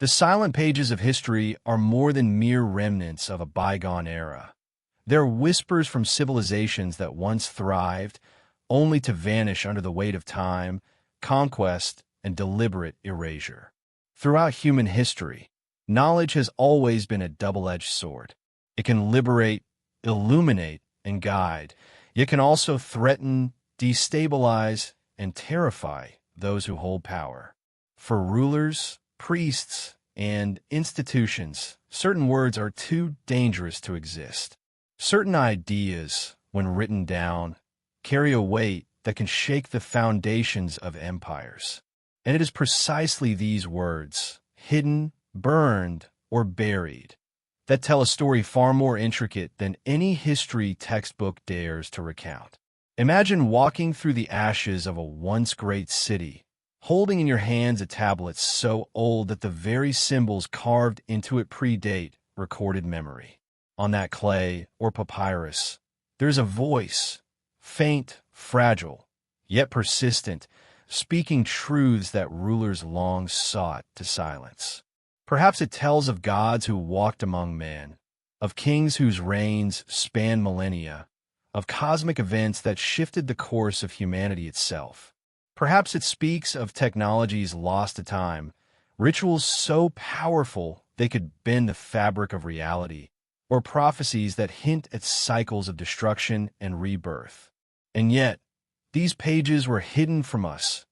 The silent pages of history are more than mere remnants of a bygone era. They're whispers from civilizations that once thrived, only to vanish under the weight of time, conquest, and deliberate erasure. Throughout human history, knowledge has always been a double-edged sword. It can liberate, illuminate, and guide, yet can also threaten, destabilize, and terrify those who hold power. For rulers, priests, and institutions, certain words are too dangerous to exist. Certain ideas, when written down, carry a weight that can shake the foundations of empires. And it is precisely these words, hidden, burned, or buried, that tell a story far more intricate than any history textbook dares to recount. Imagine walking through the ashes of a once great city, holding in your hands a tablet so old that the very symbols carved into it predate recorded memory. On that clay or papyrus, there's a voice, faint, fragile, yet persistent, speaking truths that rulers long sought to silence. Perhaps it tells of gods who walked among men, of kings whose reigns spanned millennia, of cosmic events that shifted the course of humanity itself. Perhaps it speaks of technologies lost to time, rituals so powerful they could bend the fabric of reality, or prophecies that hint at cycles of destruction and rebirth. And yet, these pages were hidden from us,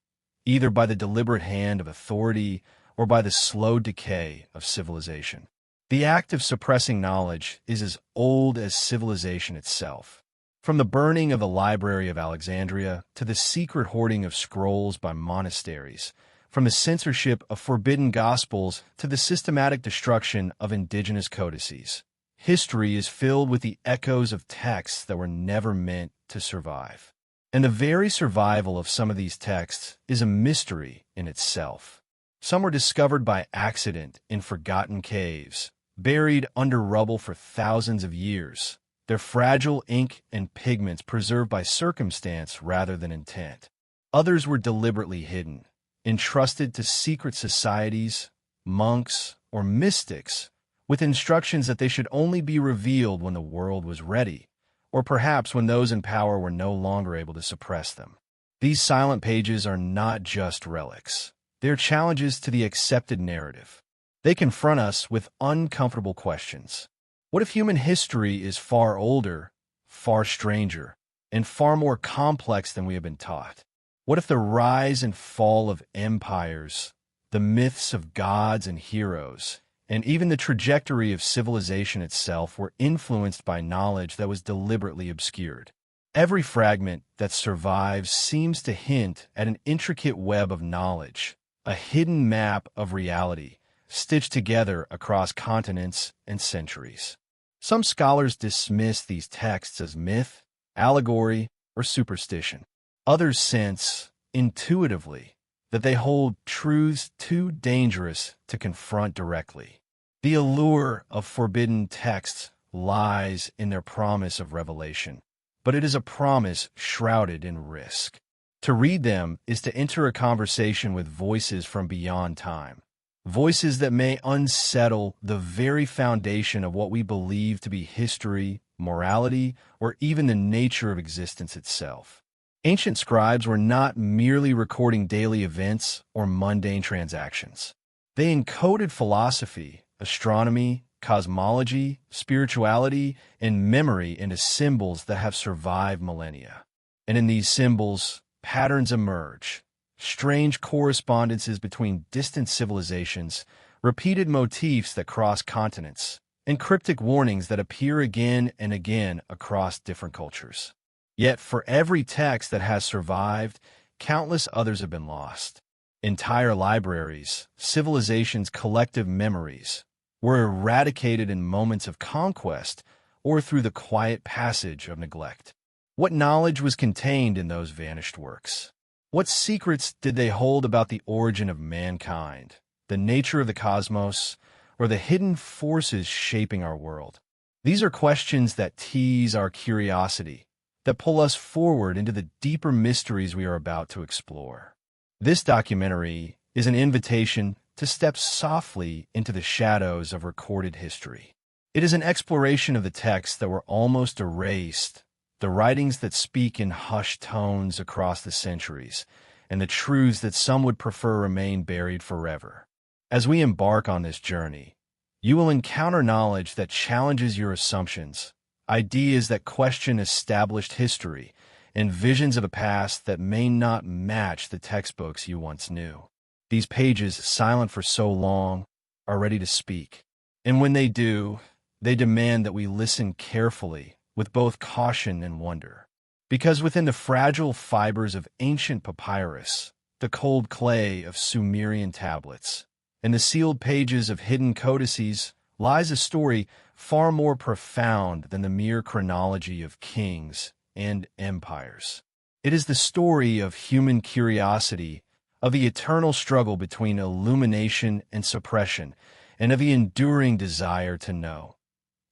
either by the deliberate hand of authority or by the slow decay of civilization. The act of suppressing knowledge is as old as civilization itself. From the burning of the Library of Alexandria to the secret hoarding of scrolls by monasteries, from the censorship of forbidden gospels to the systematic destruction of indigenous codices, history is filled with the echoes of texts that were never meant to survive. And the very survival of some of these texts is a mystery in itself. Some were discovered by accident in forgotten caves, buried under rubble for thousands of years, their fragile ink and pigments preserved by circumstance rather than intent. Others were deliberately hidden, entrusted to secret societies, monks, or mystics, with instructions that they should only be revealed when the world was ready, or perhaps when those in power were no longer able to suppress them. These silent pages are not just relics. They're challenges to the accepted narrative. They confront us with uncomfortable questions. What if human history is far older, far stranger, and far more complex than we have been taught? What if the rise and fall of empires, the myths of gods and heroes, and even the trajectory of civilization itself were influenced by knowledge that was deliberately obscured? Every fragment that survives seems to hint at an intricate web of knowledge, a hidden map of reality, stitched together across continents and centuries. Some scholars dismiss these texts as myth, allegory, or superstition. Others sense, intuitively, that they hold truths too dangerous to confront directly. The allure of forbidden texts lies in their promise of revelation, but it is a promise shrouded in risk. To read them is to enter a conversation with voices from beyond time, voices that may unsettle the very foundation of what we believe to be history, morality, or even the nature of existence itself. Ancient scribes were not merely recording daily events or mundane transactions. They encoded philosophy, astronomy, cosmology, spirituality, and memory into symbols that have survived millennia. And in these symbols, patterns emerge, strange correspondences between distant civilizations, repeated motifs that cross continents, and cryptic warnings that appear again and again across different cultures. Yet for every text that has survived, countless others have been lost. Entire libraries, civilizations' collective memories, were eradicated in moments of conquest or through the quiet passage of neglect. What knowledge was contained in those vanished works? What secrets did they hold about the origin of mankind, the nature of the cosmos, or the hidden forces shaping our world? These are questions that tease our curiosity, that pull us forward into the deeper mysteries we are about to explore. This documentary is an invitation to step softly into the shadows of recorded history. It is an exploration of the texts that were almost erased, the writings that speak in hushed tones across the centuries, and the truths that some would prefer remain buried forever. As we embark on this journey, you will encounter knowledge that challenges your assumptions, ideas that question established history, and visions of a past that may not match the textbooks you once knew. These pages, silent for so long, are ready to speak. And when they do, they demand that we listen carefully, with both caution and wonder. Because within the fragile fibers of ancient papyrus, the cold clay of Sumerian tablets, and the sealed pages of hidden codices lies a story far more profound than the mere chronology of kings and empires. It is the story of human curiosity, of the eternal struggle between illumination and suppression, and of the enduring desire to know,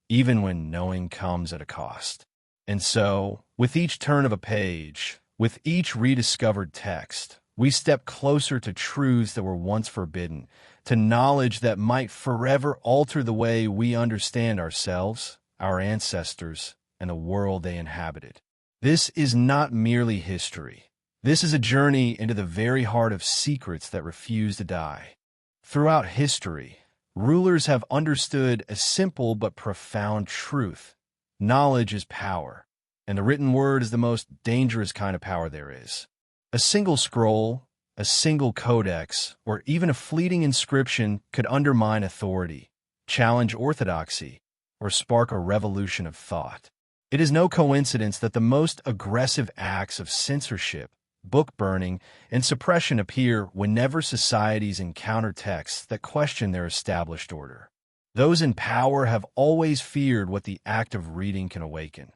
even when knowing comes at a cost. And so, with each turn of a page, with each rediscovered text, we step closer to truths that were once forbidden, to knowledge that might forever alter the way we understand ourselves, our ancestors, and the world they inhabited. This is not merely history. This is a journey into the very heart of secrets that refuse to die. Throughout history, rulers have understood a simple but profound truth. Knowledge is power, and the written word is the most dangerous kind of power there is. A single scroll, a single codex, or even a fleeting inscription could undermine authority, challenge orthodoxy, or spark a revolution of thought. It is no coincidence that the most aggressive acts of censorship, book burning, and suppression appear whenever societies encounter texts that question their established order. Those in power have always feared what the act of reading can awaken: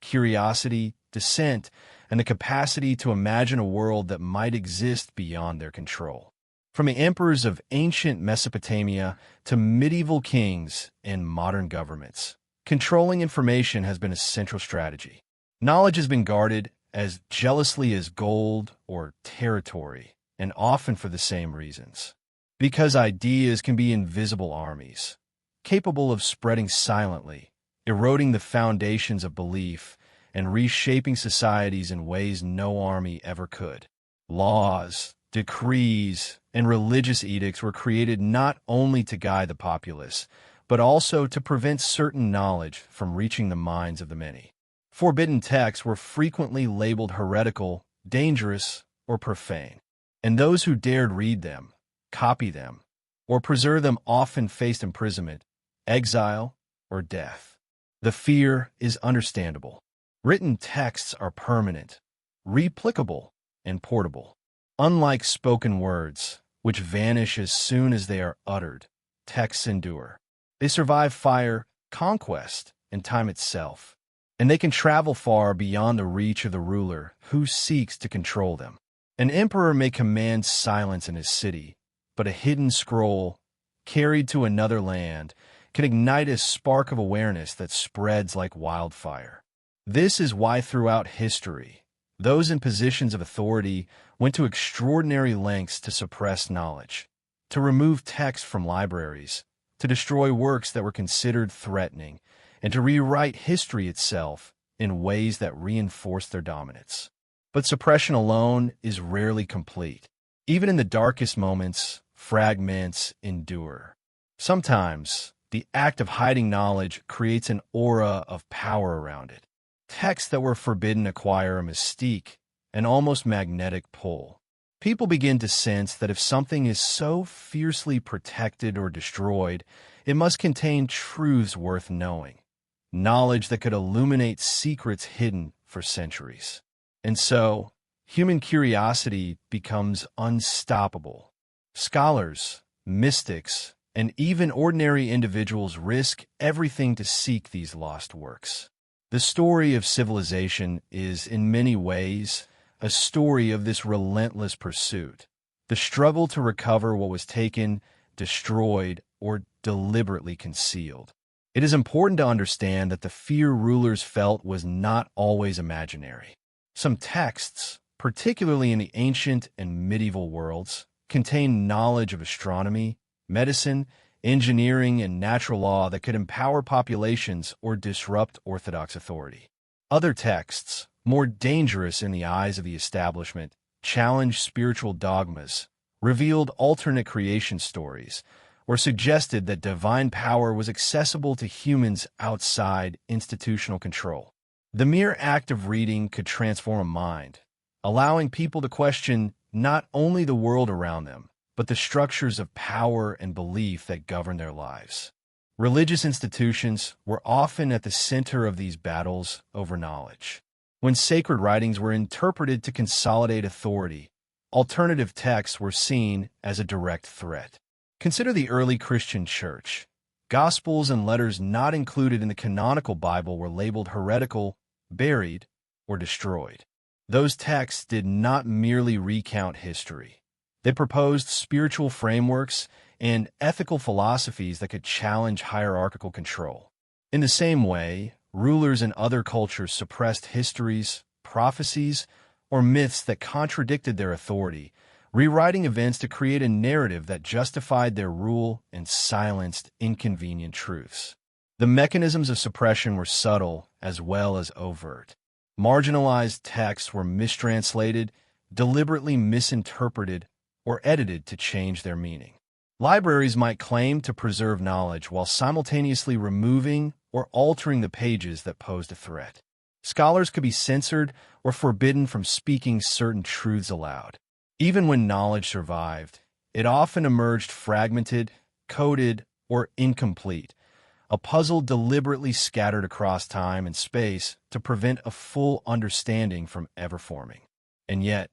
curiosity, dissent, and the capacity to imagine a world that might exist beyond their control. From the emperors of ancient Mesopotamia to medieval kings and modern governments, controlling information has been a central strategy. Knowledge has been guarded as jealously as gold or territory, and often for the same reasons. Because ideas can be invisible armies, capable of spreading silently, eroding the foundations of belief, and reshaping societies in ways no army ever could. Laws, decrees, and religious edicts were created not only to guide the populace, but also to prevent certain knowledge from reaching the minds of the many. Forbidden texts were frequently labeled heretical, dangerous, or profane, and those who dared read them, copy them, or preserve them often faced imprisonment, exile, or death. The fear is understandable. Written texts are permanent, replicable, and portable. Unlike spoken words, which vanish as soon as they are uttered, texts endure. They survive fire, conquest, and time itself, and they can travel far beyond the reach of the ruler who seeks to control them. An emperor may command silence in his city, but a hidden scroll, carried to another land, can ignite a spark of awareness that spreads like wildfire. This is why throughout history, those in positions of authority went to extraordinary lengths to suppress knowledge, to remove texts from libraries, to destroy works that were considered threatening, and to rewrite history itself in ways that reinforced their dominance. But suppression alone is rarely complete. Even in the darkest moments, fragments endure. Sometimes, the act of hiding knowledge creates an aura of power around it. Texts that were forbidden acquire a mystique, an almost magnetic pull. People begin to sense that if something is so fiercely protected or destroyed, it must contain truths worth knowing, knowledge that could illuminate secrets hidden for centuries. And so, human curiosity becomes unstoppable. Scholars, mystics, and even ordinary individuals risk everything to seek these lost works. The story of civilization is, in many ways, a story of this relentless pursuit, the struggle to recover what was taken, destroyed, or deliberately concealed. It is important to understand that the fear rulers felt was not always imaginary. Some texts, particularly in the ancient and medieval worlds, contain knowledge of astronomy, medicine, engineering, and natural law that could empower populations or disrupt orthodox authority. Other texts, more dangerous in the eyes of the establishment, challenged spiritual dogmas, revealed alternate creation stories, or suggested that divine power was accessible to humans outside institutional control. The mere act of reading could transform a mind, allowing people to question not only the world around them, but the structures of power and belief that govern their lives. Religious institutions were often at the center of these battles over knowledge. When sacred writings were interpreted to consolidate authority, alternative texts were seen as a direct threat. Consider the early Christian church. Gospels and letters not included in the canonical Bible were labeled heretical, buried, or destroyed. Those texts did not merely recount history. They proposed spiritual frameworks and ethical philosophies that could challenge hierarchical control. In the same way, rulers in other cultures suppressed histories, prophecies, or myths that contradicted their authority, rewriting events to create a narrative that justified their rule and silenced inconvenient truths. The mechanisms of suppression were subtle as well as overt. Marginalized texts were mistranslated, deliberately misinterpreted, or edited to change their meaning. Libraries might claim to preserve knowledge while simultaneously removing or altering the pages that posed a threat. Scholars could be censored or forbidden from speaking certain truths aloud. Even when knowledge survived, it often emerged fragmented, coded, or incomplete, a puzzle deliberately scattered across time and space to prevent a full understanding from ever forming. And yet,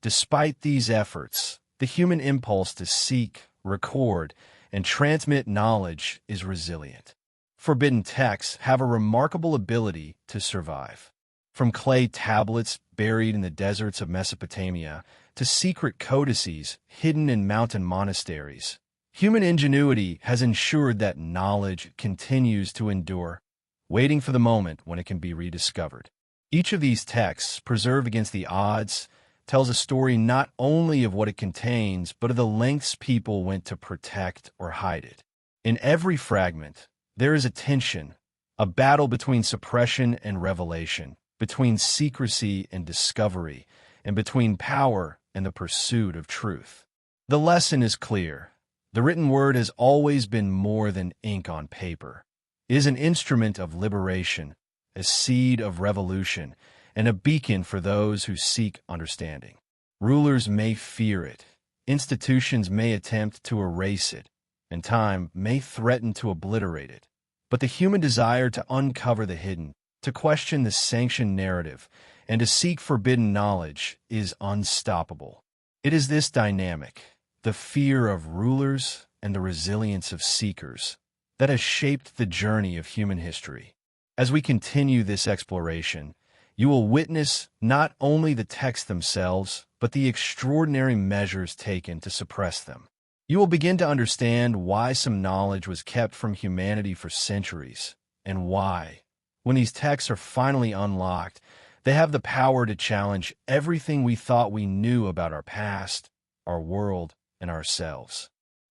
despite these efforts, the human impulse to seek, record, and transmit knowledge is resilient. Forbidden texts have a remarkable ability to survive. From clay tablets buried in the deserts of Mesopotamia to secret codices hidden in mountain monasteries, human ingenuity has ensured that knowledge continues to endure, waiting for the moment when it can be rediscovered. Each of these texts, preserved against the odds, tells a story not only of what it contains, but of the lengths people went to protect or hide it. In every fragment, there is a tension, a battle between suppression and revelation, between secrecy and discovery, and between power and the pursuit of truth. The lesson is clear. The written word has always been more than ink on paper. It is an instrument of liberation, a seed of revolution, and a beacon for those who seek understanding. Rulers may fear it, institutions may attempt to erase it, and time may threaten to obliterate it. But the human desire to uncover the hidden, to question the sanctioned narrative, and to seek forbidden knowledge is unstoppable. It is this dynamic, the fear of rulers and the resilience of seekers, that has shaped the journey of human history. As we continue this exploration, you will witness not only the texts themselves, but the extraordinary measures taken to suppress them. You will begin to understand why some knowledge was kept from humanity for centuries, and why, when these texts are finally unlocked, they have the power to challenge everything we thought we knew about our past, our world, and ourselves.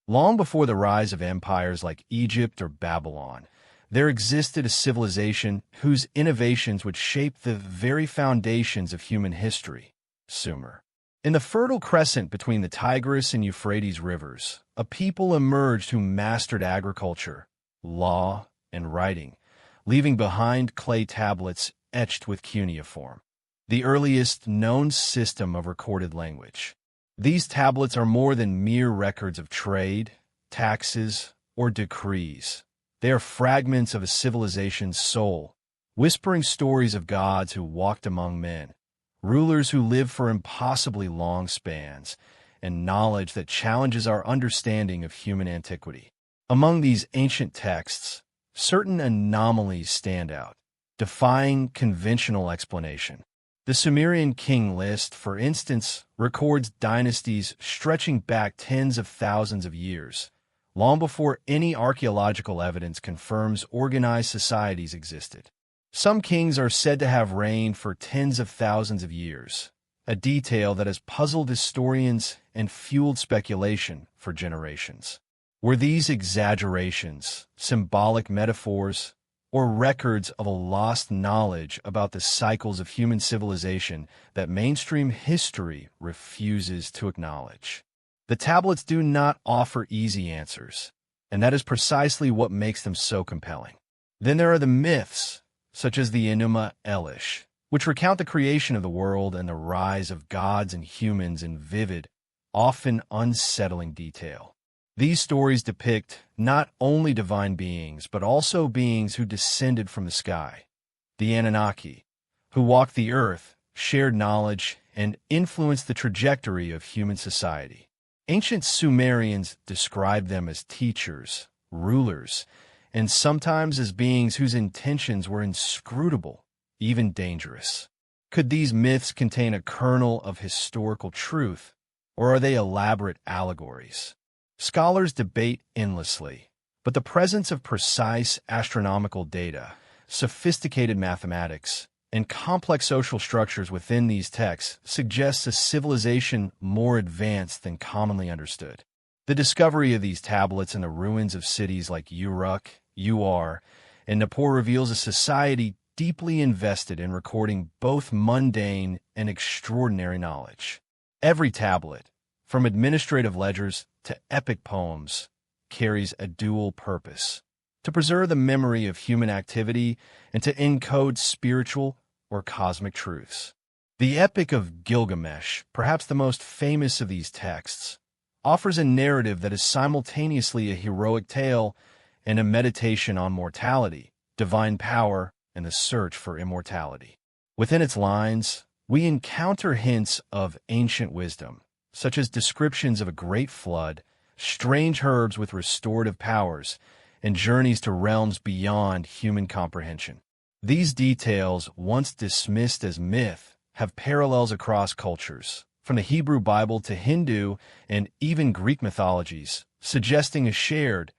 Long before the rise of empires like Egypt or Babylon, there existed a civilization whose innovations would shape the very foundations of human history, Sumer. In the Fertile Crescent between the Tigris and Euphrates rivers, a people emerged who mastered agriculture, law, and writing, leaving behind clay tablets etched with cuneiform, the earliest known system of recorded language. These tablets are more than mere records of trade, taxes, or decrees. They are fragments of a civilization's soul, whispering stories of gods who walked among men, rulers who lived for impossibly long spans, and knowledge that challenges our understanding of human antiquity. Among these ancient texts, certain anomalies stand out, defying conventional explanation. The Sumerian king list, for instance, records dynasties stretching back tens of thousands of years, long before any archaeological evidence confirms organized societies existed. Some kings are said to have reigned for tens of thousands of years, a detail that has puzzled historians and fueled speculation for generations. Were these exaggerations, symbolic metaphors, or records of a lost knowledge about the cycles of human civilization that mainstream history refuses to acknowledge? The tablets do not offer easy answers, and that is precisely what makes them so compelling. Then there are the myths, such as the Enuma Elish, which recount the creation of the world and the rise of gods and humans in vivid, often unsettling detail. These stories depict not only divine beings, but also beings who descended from the sky. The Anunnaki, who walked the earth, shared knowledge, and influenced the trajectory of human society. Ancient Sumerians described them as teachers, rulers, and sometimes as beings whose intentions were inscrutable, even dangerous. Could these myths contain a kernel of historical truth, or are they elaborate allegories? Scholars debate endlessly, but the presence of precise astronomical data, sophisticated mathematics, and complex social structures within these texts suggests a civilization more advanced than commonly understood. The discovery of these tablets in the ruins of cities like Uruk, Ur, and Nippur reveals a society deeply invested in recording both mundane and extraordinary knowledge. Every tablet, from administrative ledgers to epic poems, carries a dual purpose: to preserve the memory of human activity and to encode spiritual or cosmic truths. The Epic of Gilgamesh, perhaps the most famous of these texts, offers a narrative that is simultaneously a heroic tale and a meditation on mortality, divine power, and the search for immortality. Within its lines, we encounter hints of ancient wisdom, such as descriptions of a great flood, strange herbs with restorative powers, and journeys to realms beyond human comprehension. These details, once dismissed as myth, have parallels across cultures, from the Hebrew Bible to Hindu and even Greek mythologies, suggesting a shared,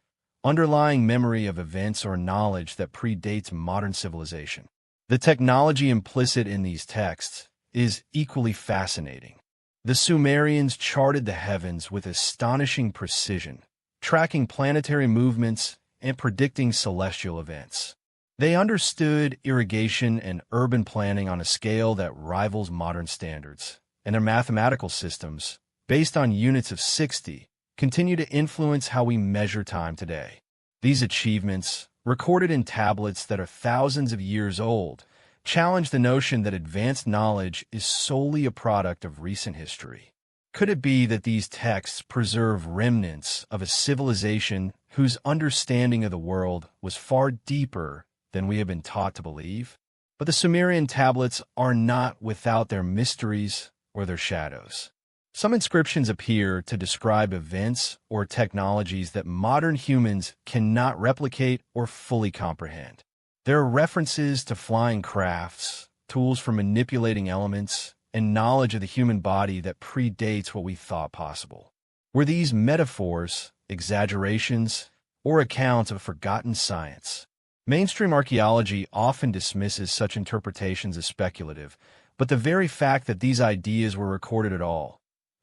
underlying memory of events or knowledge that predates modern civilization. The technology implicit in these texts is equally fascinating. The Sumerians charted the heavens with astonishing precision, tracking planetary movements and predicting celestial events. They understood irrigation and urban planning on a scale that rivals modern standards, and their mathematical systems, based on units of 60, continue to influence how we measure time today. These achievements, recorded in tablets that are thousands of years old, challenge the notion that advanced knowledge is solely a product of recent history. Could it be that these texts preserve remnants of a civilization whose understanding of the world was far deeper than we have been taught to believe? But the Sumerian tablets are not without their mysteries or their shadows. Some inscriptions appear to describe events or technologies that modern humans cannot replicate or fully comprehend. There are references to flying crafts, tools for manipulating elements, and knowledge of the human body that predates what we thought possible. Were these metaphors, exaggerations, or accounts of forgotten science? Mainstream archaeology often dismisses such interpretations as speculative, but the very fact that these ideas were recorded at all,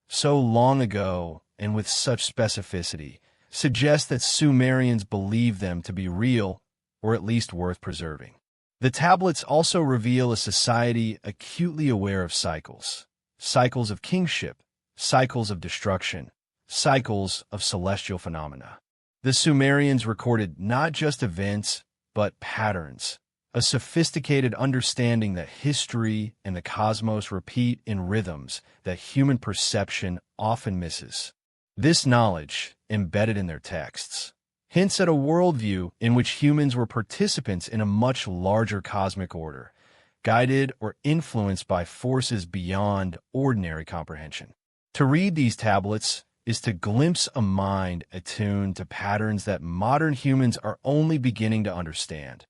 so long ago and with such specificity, suggests that Sumerians believed them to be real, or at least worth preserving. The tablets also reveal a society acutely aware of cycles of kingship, cycles of destruction, cycles of celestial phenomena. The Sumerians recorded not just events, but patterns, a sophisticated understanding that history and the cosmos repeat in rhythms that human perception often misses. This knowledge, embedded in their texts, hints at a worldview in which humans were participants in a much larger cosmic order, guided or influenced by forces beyond ordinary comprehension. To read these tablets is to glimpse a mind attuned to patterns that modern humans are only beginning to understand,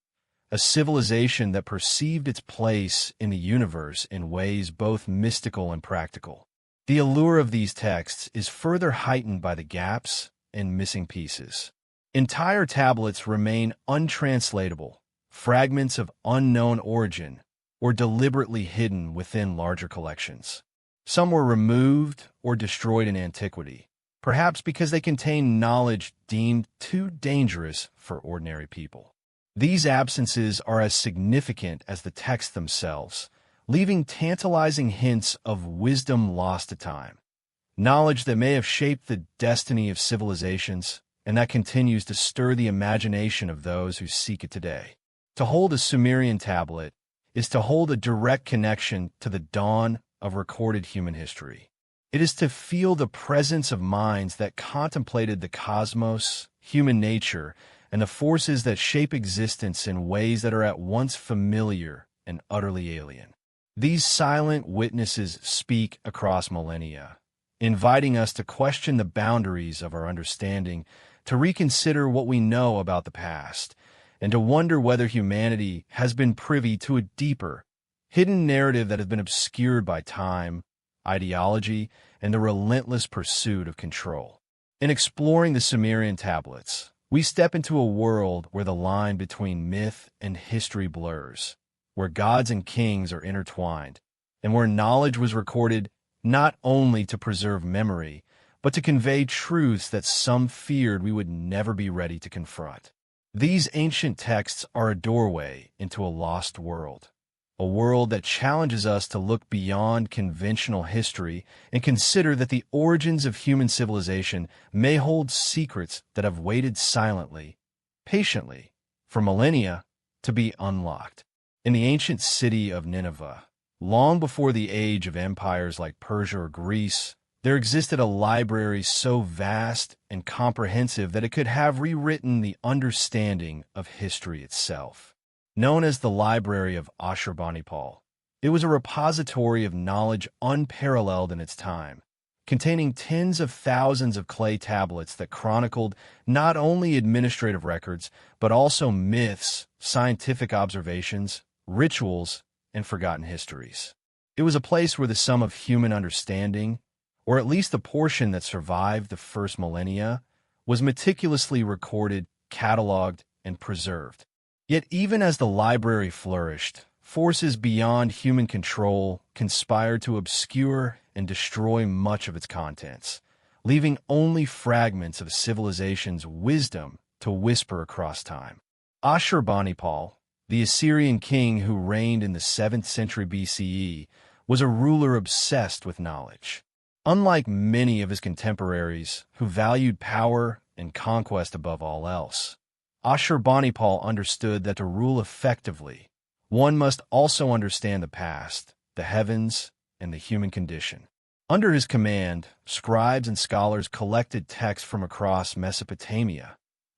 a civilization that perceived its place in the universe in ways both mystical and practical. The allure of these texts is further heightened by the gaps and missing pieces. Entire tablets remain untranslatable, fragments of unknown origin, or deliberately hidden within larger collections. Some were removed or destroyed in antiquity, perhaps because they contain knowledge deemed too dangerous for ordinary people. These absences are as significant as the texts themselves, leaving tantalizing hints of wisdom lost to time, knowledge that may have shaped the destiny of civilizations and that continues to stir the imagination of those who seek it today. To hold a Sumerian tablet is to hold a direct connection to the dawn of recorded human history. It is to feel the presence of minds that contemplated the cosmos, human nature, and the forces that shape existence in ways that are at once familiar and utterly alien. These silent witnesses speak across millennia, inviting us to question the boundaries of our understanding, to reconsider what we know about the past, and to wonder whether humanity has been privy to a deeper, hidden narrative that has been obscured by time, ideology, and the relentless pursuit of control. In exploring the Sumerian tablets, we step into a world where the line between myth and history blurs, where gods and kings are intertwined, and where knowledge was recorded not only to preserve memory, but to convey truths that some feared we would never be ready to confront. These ancient texts are a doorway into a lost world, a world that challenges us to look beyond conventional history and consider that the origins of human civilization may hold secrets that have waited silently, patiently, for millennia to be unlocked. In the ancient city of Nineveh, long before the age of empires like Persia or Greece, there existed a library so vast and comprehensive that it could have rewritten the understanding of history itself. Known as the Library of Ashurbanipal, it was a repository of knowledge unparalleled in its time, containing tens of thousands of clay tablets that chronicled not only administrative records, but also myths, scientific observations, rituals, and forgotten histories. It was a place where the sum of human understanding, or at least the portion that survived the first millennia, was meticulously recorded, cataloged, and preserved. Yet even as the library flourished, forces beyond human control conspired to obscure and destroy much of its contents, leaving only fragments of civilization's wisdom to whisper across time. Ashurbanipal, the Assyrian king who reigned in the 7th century BCE, was a ruler obsessed with knowledge. Unlike many of his contemporaries who valued power and conquest above all else, Ashurbanipal understood that to rule effectively, one must also understand the past, the heavens, and the human condition. Under his command, scribes and scholars collected texts from across Mesopotamia,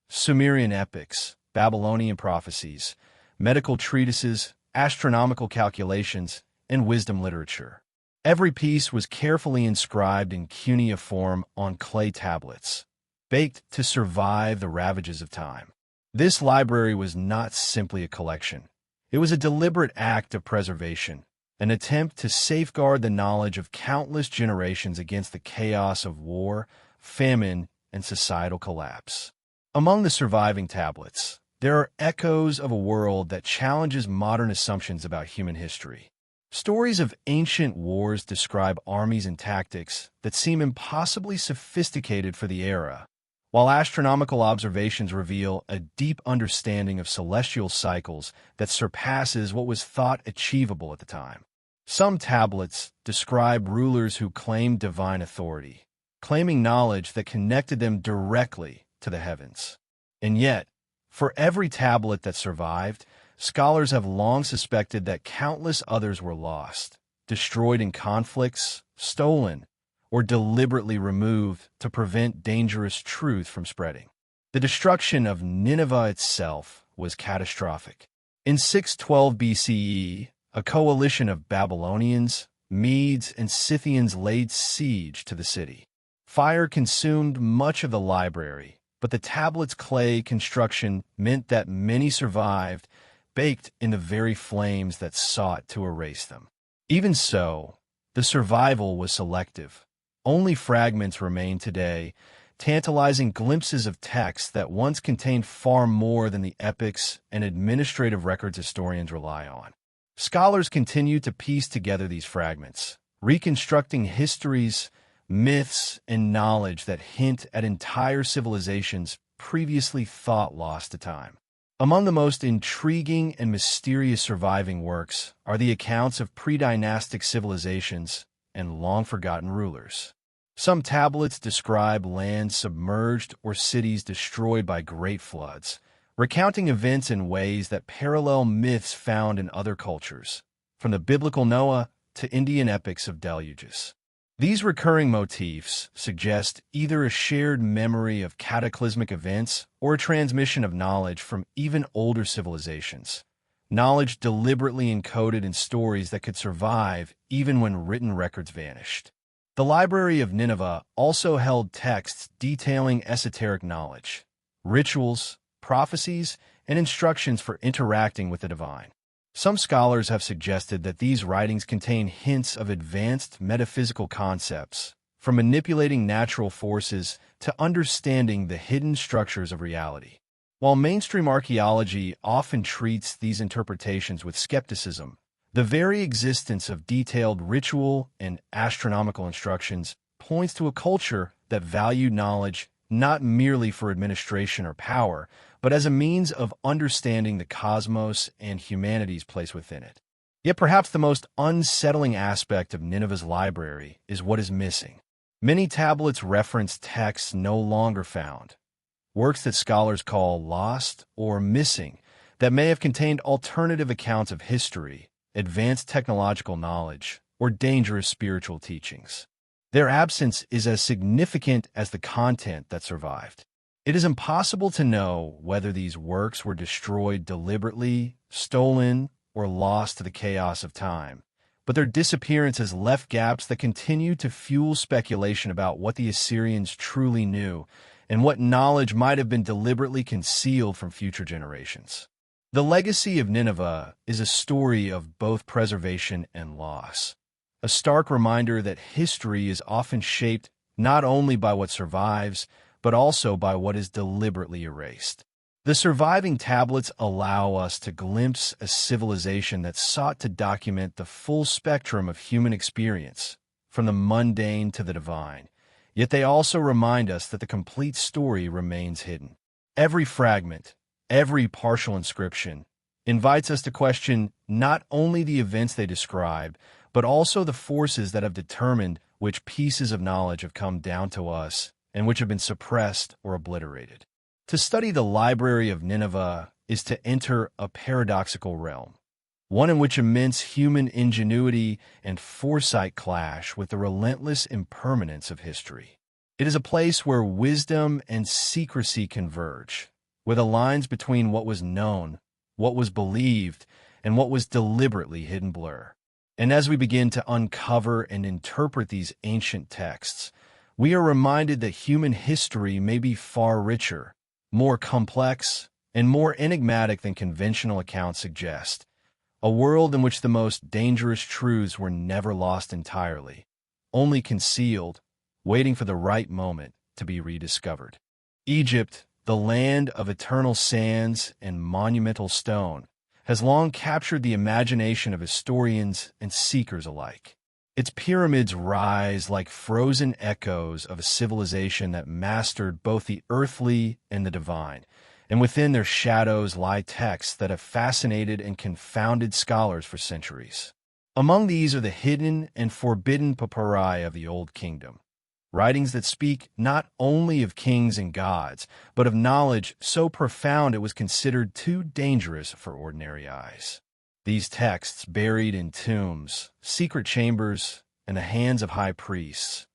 Sumerian epics, Babylonian prophecies, medical treatises, astronomical calculations, and wisdom literature. Every piece was carefully inscribed in cuneiform on clay tablets, baked to survive the ravages of time. This library was not simply a collection. It was a deliberate act of preservation, an attempt to safeguard the knowledge of countless generations against the chaos of war, famine, and societal collapse. Among the surviving tablets, there are echoes of a world that challenges modern assumptions about human history. Stories of ancient wars describe armies and tactics that seem impossibly sophisticated for the era, while astronomical observations reveal a deep understanding of celestial cycles that surpasses what was thought achievable at the time. Some tablets describe rulers who claimed divine authority, claiming knowledge that connected them directly to the heavens. And yet, for every tablet that survived, scholars have long suspected that countless others were lost, destroyed in conflicts, stolen, or deliberately removed to prevent dangerous truth from spreading. The destruction of Nineveh itself was catastrophic. In 612 BCE, a coalition of Babylonians, Medes, and Scythians laid siege to the city. Fire consumed much of the library, but the tablet's clay construction meant that many survived, baked in the very flames that sought to erase them. Even so, the survival was selective. Only fragments remain today, tantalizing glimpses of texts that once contained far more than the epics and administrative records historians rely on. Scholars continue to piece together these fragments, reconstructing histories myths, and knowledge that hint at entire civilizations previously thought lost to time. Among the most intriguing and mysterious surviving works are the accounts of pre-dynastic civilizations and long-forgotten rulers. Some tablets describe lands submerged or cities destroyed by great floods, recounting events in ways that parallel myths found in other cultures, from the biblical Noah to Indian epics of deluges. These recurring motifs suggest either a shared memory of cataclysmic events or a transmission of knowledge from even older civilizations, knowledge deliberately encoded in stories that could survive even when written records vanished. The Library of Nineveh also held texts detailing esoteric knowledge, rituals, prophecies, and instructions for interacting with the divine. Some scholars have suggested that these writings contain hints of advanced metaphysical concepts, from manipulating natural forces to understanding the hidden structures of reality. While mainstream archaeology often treats these interpretations with skepticism, the very existence of detailed ritual and astronomical instructions points to a culture that valued knowledge not merely for administration or power, but as a means of understanding the cosmos and humanity's place within it. Yet perhaps the most unsettling aspect of Nineveh's library is what is missing. Many tablets reference texts no longer found, works that scholars call lost or missing that may have contained alternative accounts of history, advanced technological knowledge, or dangerous spiritual teachings. Their absence is as significant as the content that survived. It is impossible to know whether these works were destroyed deliberately, stolen, or lost to the chaos of time, but their disappearance has left gaps that continue to fuel speculation about what the Assyrians truly knew and what knowledge might have been deliberately concealed from future generations. The legacy of Nineveh is a story of both preservation and loss, a stark reminder that history is often shaped not only by what survives, but also by what is deliberately erased. The surviving tablets allow us to glimpse a civilization that sought to document the full spectrum of human experience, from the mundane to the divine, yet they also remind us that the complete story remains hidden. Every fragment, every partial inscription, invites us to question not only the events they describe, but also the forces that have determined which pieces of knowledge have come down to us and which have been suppressed or obliterated. To study the Library of Nineveh is to enter a paradoxical realm, one in which immense human ingenuity and foresight clash with the relentless impermanence of history. It is a place where wisdom and secrecy converge, where the lines between what was known, what was believed, and what was deliberately hidden blur. And as we begin to uncover and interpret these ancient texts, we are reminded that human history may be far richer, more complex, and more enigmatic than conventional accounts suggest, a world in which the most dangerous truths were never lost entirely, only concealed, waiting for the right moment to be rediscovered. Egypt, the land of eternal sands and monumental stone, has long captured the imagination of historians and seekers alike. Its pyramids rise like frozen echoes of a civilization that mastered both the earthly and the divine, and within their shadows lie texts that have fascinated and confounded scholars for centuries. Among these are the hidden and forbidden papyri of the Old Kingdom, writings that speak not only of kings and gods, but of knowledge so profound it was considered too dangerous for ordinary eyes. These texts, buried in tombs, secret chambers, and the hands of high priests,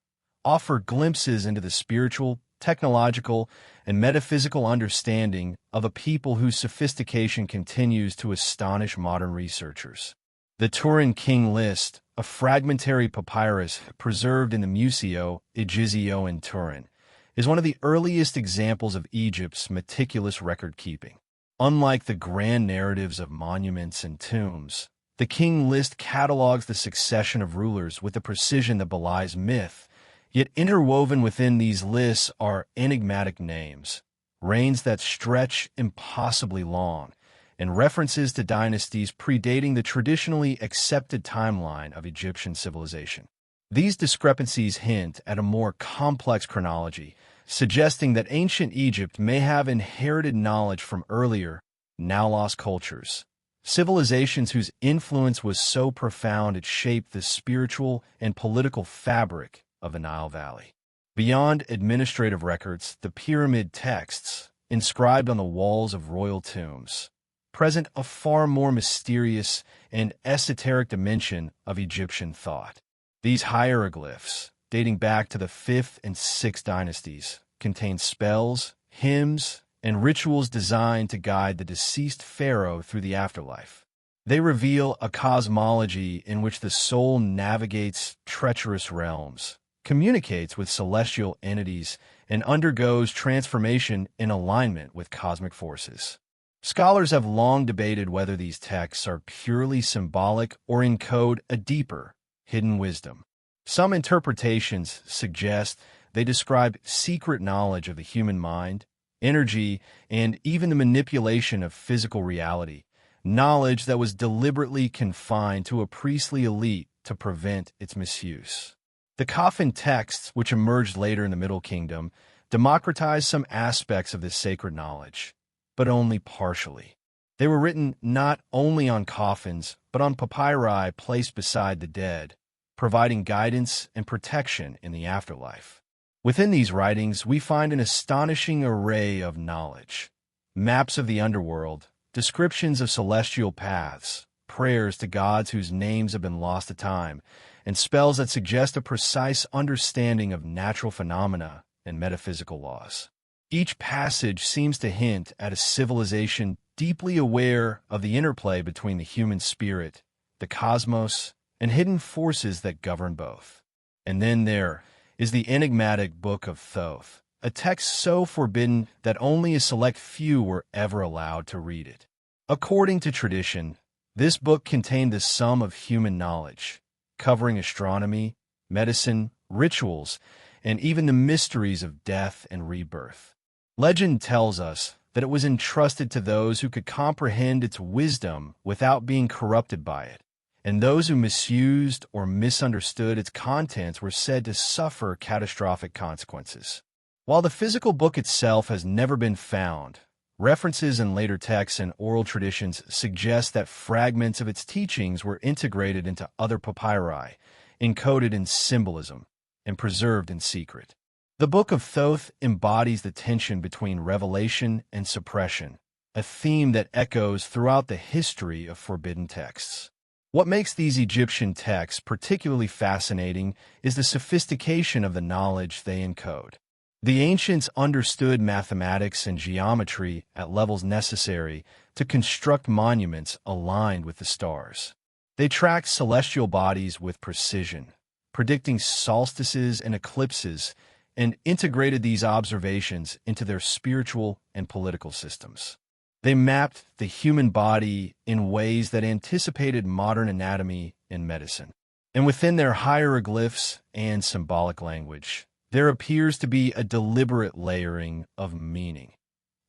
offer glimpses into the spiritual, technological, and metaphysical understanding of a people whose sophistication continues to astonish modern researchers. The Turin King List, a fragmentary papyrus preserved in the Museo Egizio in Turin, is one of the earliest examples of Egypt's meticulous record-keeping. Unlike the grand narratives of monuments and tombs, the King List catalogs the succession of rulers with a precision that belies myth, yet interwoven within these lists are enigmatic names, reigns that stretch impossibly long, and references to dynasties predating the traditionally accepted timeline of Egyptian civilization. These discrepancies hint at a more complex chronology, suggesting that ancient Egypt may have inherited knowledge from earlier, now-lost cultures. Civilizations whose influence was so profound it shaped the spiritual and political fabric of the Nile Valley. Beyond administrative records, the pyramid texts, inscribed on the walls of royal tombs, present a far more mysterious and esoteric dimension of Egyptian thought. These hieroglyphs, dating back to the 5th and 6th dynasties, contain spells, hymns, and rituals designed to guide the deceased pharaoh through the afterlife. They reveal a cosmology in which the soul navigates treacherous realms, communicates with celestial entities, and undergoes transformation in alignment with cosmic forces. Scholars have long debated whether these texts are purely symbolic or encode a deeper, hidden wisdom. Some interpretations suggest they describe secret knowledge of the human mind, energy, and even the manipulation of physical reality, knowledge that was deliberately confined to a priestly elite to prevent its misuse. The coffin texts, which emerged later in the Middle Kingdom, democratized some aspects of this sacred knowledge, but only partially. They were written not only on coffins, but on papyri placed beside the dead, providing guidance and protection in the afterlife. Within these writings, we find an astonishing array of knowledge: maps of the underworld, descriptions of celestial paths, prayers to gods whose names have been lost to time, and spells that suggest a precise understanding of natural phenomena and metaphysical laws. Each passage seems to hint at a civilization deeply aware of the interplay between the human spirit, the cosmos, and hidden forces that govern both. And then there is the enigmatic Book of Thoth, a text so forbidden that only a select few were ever allowed to read it. According to tradition, this book contained the sum of human knowledge, covering astronomy, medicine, rituals, and even the mysteries of death and rebirth. Legend tells us that it was entrusted to those who could comprehend its wisdom without being corrupted by it, and those who misused or misunderstood its contents were said to suffer catastrophic consequences. While the physical book itself has never been found, references in later texts and oral traditions suggest that fragments of its teachings were integrated into other papyri, encoded in symbolism, and preserved in secret. The Book of Thoth embodies the tension between revelation and suppression, a theme that echoes throughout the history of forbidden texts. What makes these Egyptian texts particularly fascinating is the sophistication of the knowledge they encode. The ancients understood mathematics and geometry at levels necessary to construct monuments aligned with the stars. They tracked celestial bodies with precision, predicting solstices and eclipses, and integrated these observations into their spiritual and political systems. They mapped the human body in ways that anticipated modern anatomy and medicine. And within their hieroglyphs and symbolic language, there appears to be a deliberate layering of meaning,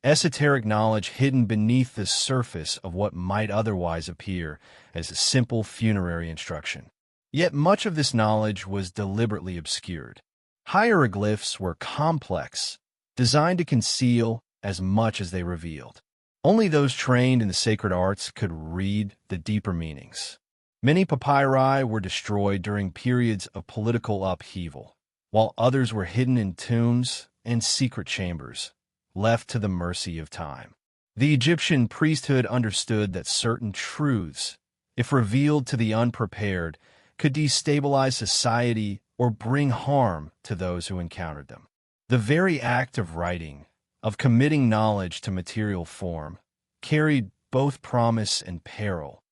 esoteric knowledge hidden beneath the surface of what might otherwise appear as a simple funerary instruction. Yet much of this knowledge was deliberately obscured. Hieroglyphs were complex, designed to conceal as much as they revealed. Only those trained in the sacred arts could read the deeper meanings. Many papyri were destroyed during periods of political upheaval, while others were hidden in tombs and secret chambers, left to the mercy of time. The Egyptian priesthood understood that certain truths, if revealed to the unprepared, could destabilize society or bring harm to those who encountered them. The very act of writing, of committing knowledge to material form, carried both promise and peril,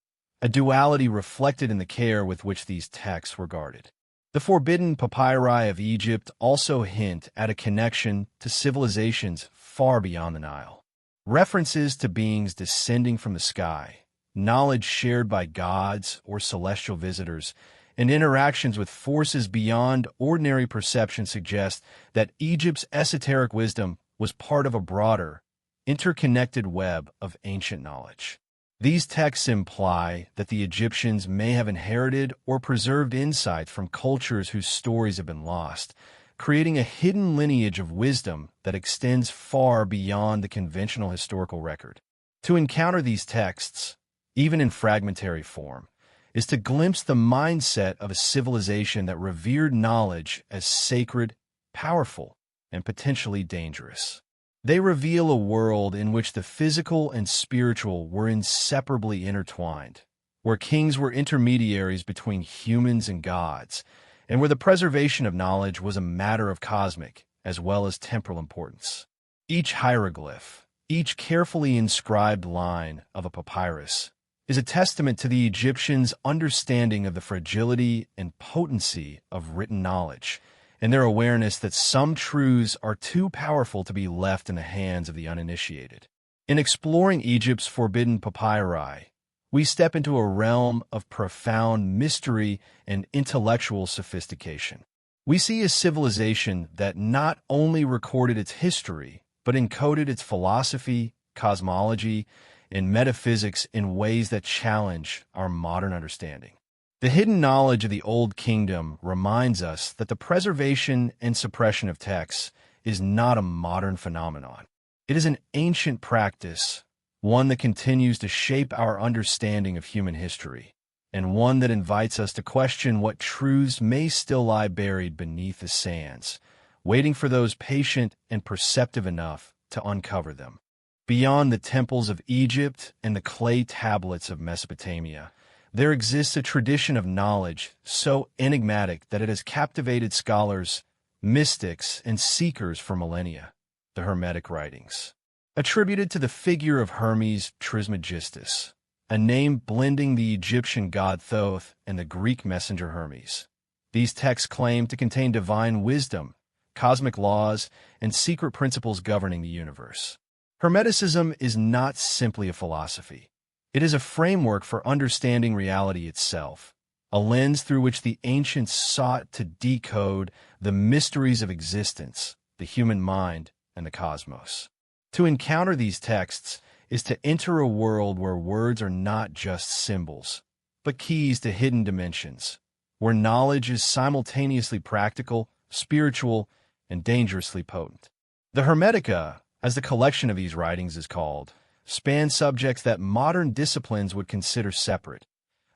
a duality reflected in the care with which these texts were guarded. The forbidden papyri of Egypt also hint at a connection to civilizations far beyond the Nile. References to beings descending from the sky, knowledge shared by gods or celestial visitors, and interactions with forces beyond ordinary perception suggest that Egypt's esoteric wisdom was part of a broader, interconnected web of ancient knowledge. These texts imply that the Egyptians may have inherited or preserved insights from cultures whose stories have been lost, creating a hidden lineage of wisdom that extends far beyond the conventional historical record. To encounter these texts, even in fragmentary form, is to glimpse the mindset of a civilization that revered knowledge as sacred, powerful, and potentially dangerous. They reveal a world in which the physical and spiritual were inseparably intertwined, where kings were intermediaries between humans and gods, and where the preservation of knowledge was a matter of cosmic as well as temporal importance. Each hieroglyph, each carefully inscribed line of a papyrus, is a testament to the Egyptians' understanding of the fragility and potency of written knowledge, and their awareness that some truths are too powerful to be left in the hands of the uninitiated. In exploring Egypt's forbidden papyri, we step into a realm of profound mystery and intellectual sophistication. We see a civilization that not only recorded its history, but encoded its philosophy, cosmology, and metaphysics in ways that challenge our modern understanding. The hidden knowledge of the Old Kingdom reminds us that the preservation and suppression of texts is not a modern phenomenon. It is an ancient practice, one that continues to shape our understanding of human history, and one that invites us to question what truths may still lie buried beneath the sands, waiting for those patient and perceptive enough to uncover them. Beyond the temples of Egypt and the clay tablets of Mesopotamia, there exists a tradition of knowledge so enigmatic that it has captivated scholars, mystics, and seekers for millennia: the Hermetic writings. Attributed to the figure of Hermes Trismegistus, a name blending the Egyptian god Thoth and the Greek messenger Hermes. These texts claim to contain divine wisdom, cosmic laws, and secret principles governing the universe. Hermeticism is not simply a philosophy. It is a framework for understanding reality itself, a lens through which the ancients sought to decode the mysteries of existence, the human mind, and the cosmos. To encounter these texts is to enter a world where words are not just symbols, but keys to hidden dimensions, where knowledge is simultaneously practical, spiritual, and dangerously potent. The Hermetica, as the collection of these writings is called, span subjects that modern disciplines would consider separate: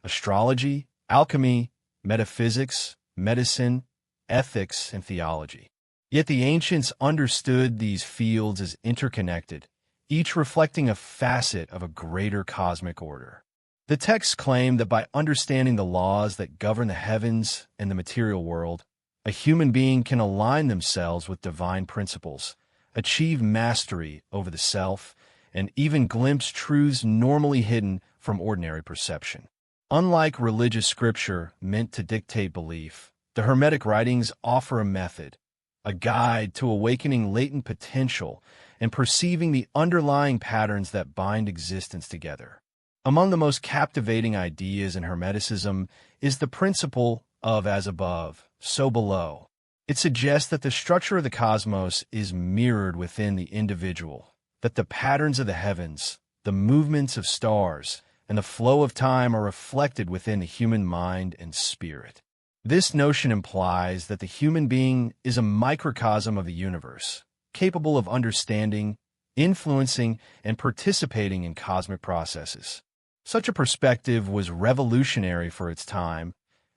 astrology, alchemy, metaphysics, medicine, ethics, and theology. Yet the ancients understood these fields as interconnected, each reflecting a facet of a greater cosmic order. The texts claim that by understanding the laws that govern the heavens and the material world, a human being can align themselves with divine principles, achieve mastery over the self, and even glimpse truths normally hidden from ordinary perception. Unlike religious scripture meant to dictate belief, the Hermetic writings offer a method, a guide to awakening latent potential and perceiving the underlying patterns that bind existence together. Among the most captivating ideas in Hermeticism is the principle of as above, so below. It suggests that the structure of the cosmos is mirrored within the individual, that the patterns of the heavens, the movements of stars, and the flow of time are reflected within the human mind and spirit. This notion implies that the human being is a microcosm of the universe, capable of understanding, influencing, and participating in cosmic processes. Such a perspective was revolutionary for its time,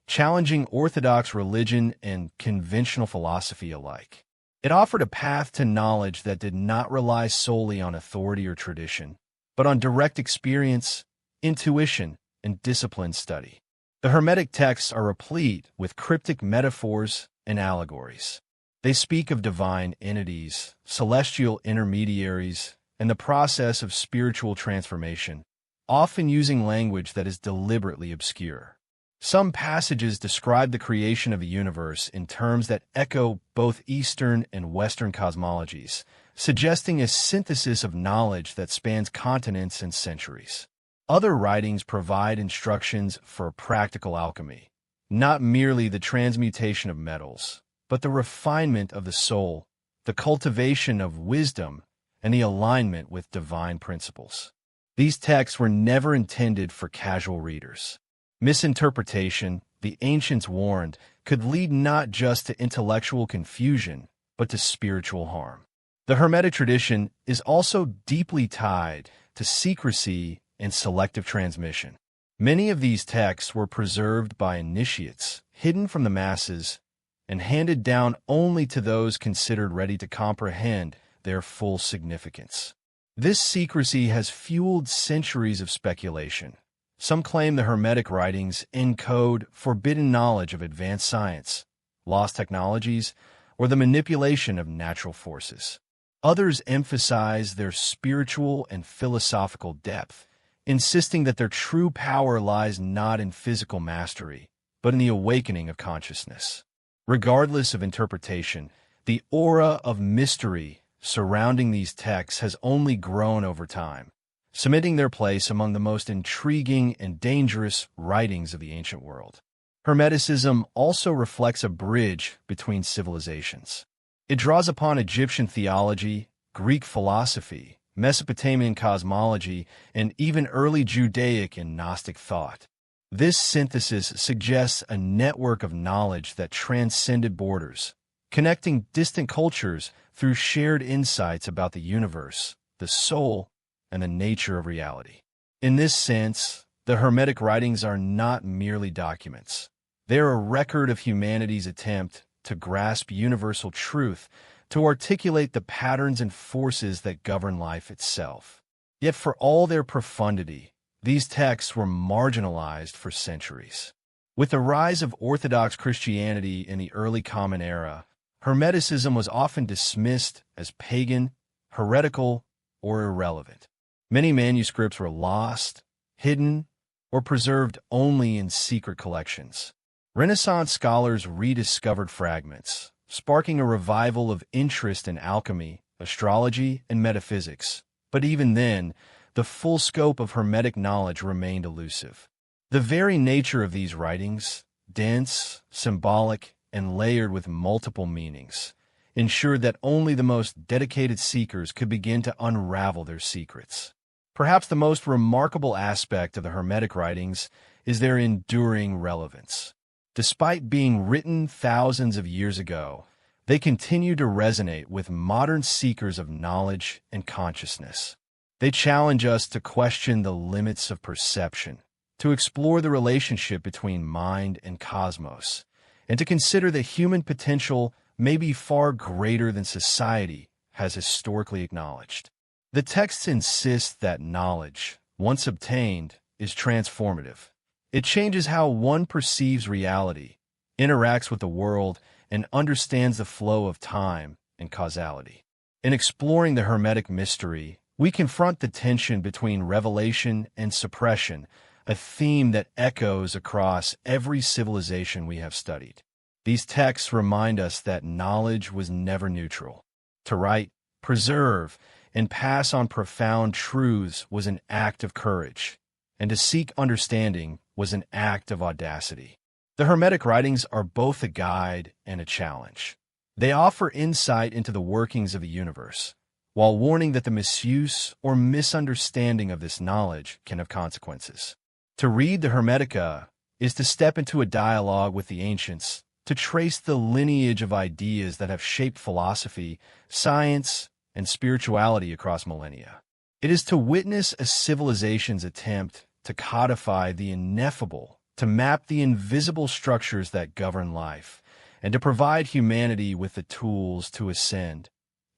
challenging orthodox religion and conventional philosophy alike. It offered a path to knowledge that did not rely solely on authority or tradition, but on direct experience, intuition, and disciplined study. The Hermetic texts are replete with cryptic metaphors and allegories. They speak of divine entities, celestial intermediaries, and the process of spiritual transformation, often using language that is deliberately obscure. Some passages describe the creation of the universe in terms that echo both Eastern and Western cosmologies, suggesting a synthesis of knowledge that spans continents and centuries. Other writings provide instructions for practical alchemy, not merely the transmutation of metals, but the refinement of the soul, the cultivation of wisdom, and the alignment with divine principles. These texts were never intended for casual readers. Misinterpretation, the ancients warned, could lead not just to intellectual confusion, but to spiritual harm. The Hermetic tradition is also deeply tied to secrecy and selective transmission. Many of these texts were preserved by initiates, hidden from the masses, and handed down only to those considered ready to comprehend their full significance. This secrecy has fueled centuries of speculation. Some claim the Hermetic writings encode forbidden knowledge of advanced science, lost technologies, or the manipulation of natural forces. Others emphasize their spiritual and philosophical depth, insisting that their true power lies not in physical mastery, but in the awakening of consciousness. Regardless of interpretation, the aura of mystery surrounding these texts has only grown over time, cementing their place among the most intriguing and dangerous writings of the ancient world. Hermeticism also reflects a bridge between civilizations. It draws upon Egyptian theology, Greek philosophy, Mesopotamian cosmology, and even early Judaic and Gnostic thought. This synthesis suggests a network of knowledge that transcended borders, connecting distant cultures through shared insights about the universe, the soul, and the nature of reality. In this sense, the Hermetic writings are not merely documents. They are a record of humanity's attempt to grasp universal truth, to articulate the patterns and forces that govern life itself. Yet for all their profundity, these texts were marginalized for centuries. With the rise of Orthodox Christianity in the early Common Era, Hermeticism was often dismissed as pagan, heretical, or irrelevant. Many manuscripts were lost, hidden, or preserved only in secret collections. Renaissance scholars rediscovered fragments, sparking a revival of interest in alchemy, astrology, and metaphysics. But even then, the full scope of Hermetic knowledge remained elusive. The very nature of these writings, dense, symbolic, and layered with multiple meanings, ensured that only the most dedicated seekers could begin to unravel their secrets. Perhaps the most remarkable aspect of the Hermetic writings is their enduring relevance. Despite being written thousands of years ago, they continue to resonate with modern seekers of knowledge and consciousness. They challenge us to question the limits of perception, to explore the relationship between mind and cosmos, and to consider that human potential may be far greater than society has historically acknowledged. The texts insist that knowledge, once obtained, is transformative. It changes how one perceives reality, interacts with the world, and understands the flow of time and causality. In exploring the Hermetic mystery, we confront the tension between revelation and suppression, a theme that echoes across every civilization we have studied. These texts remind us that knowledge was never neutral. To write, preserve, and pass on profound truths was an act of courage, and to seek understanding was an act of audacity. The Hermetic writings are both a guide and a challenge. They offer insight into the workings of the universe, while warning that the misuse or misunderstanding of this knowledge can have consequences. To read the Hermetica is to step into a dialogue with the ancients, to trace the lineage of ideas that have shaped philosophy, science, and spirituality across millennia. It is to witness a civilization's attempt to codify the ineffable, to map the invisible structures that govern life, and to provide humanity with the tools to ascend,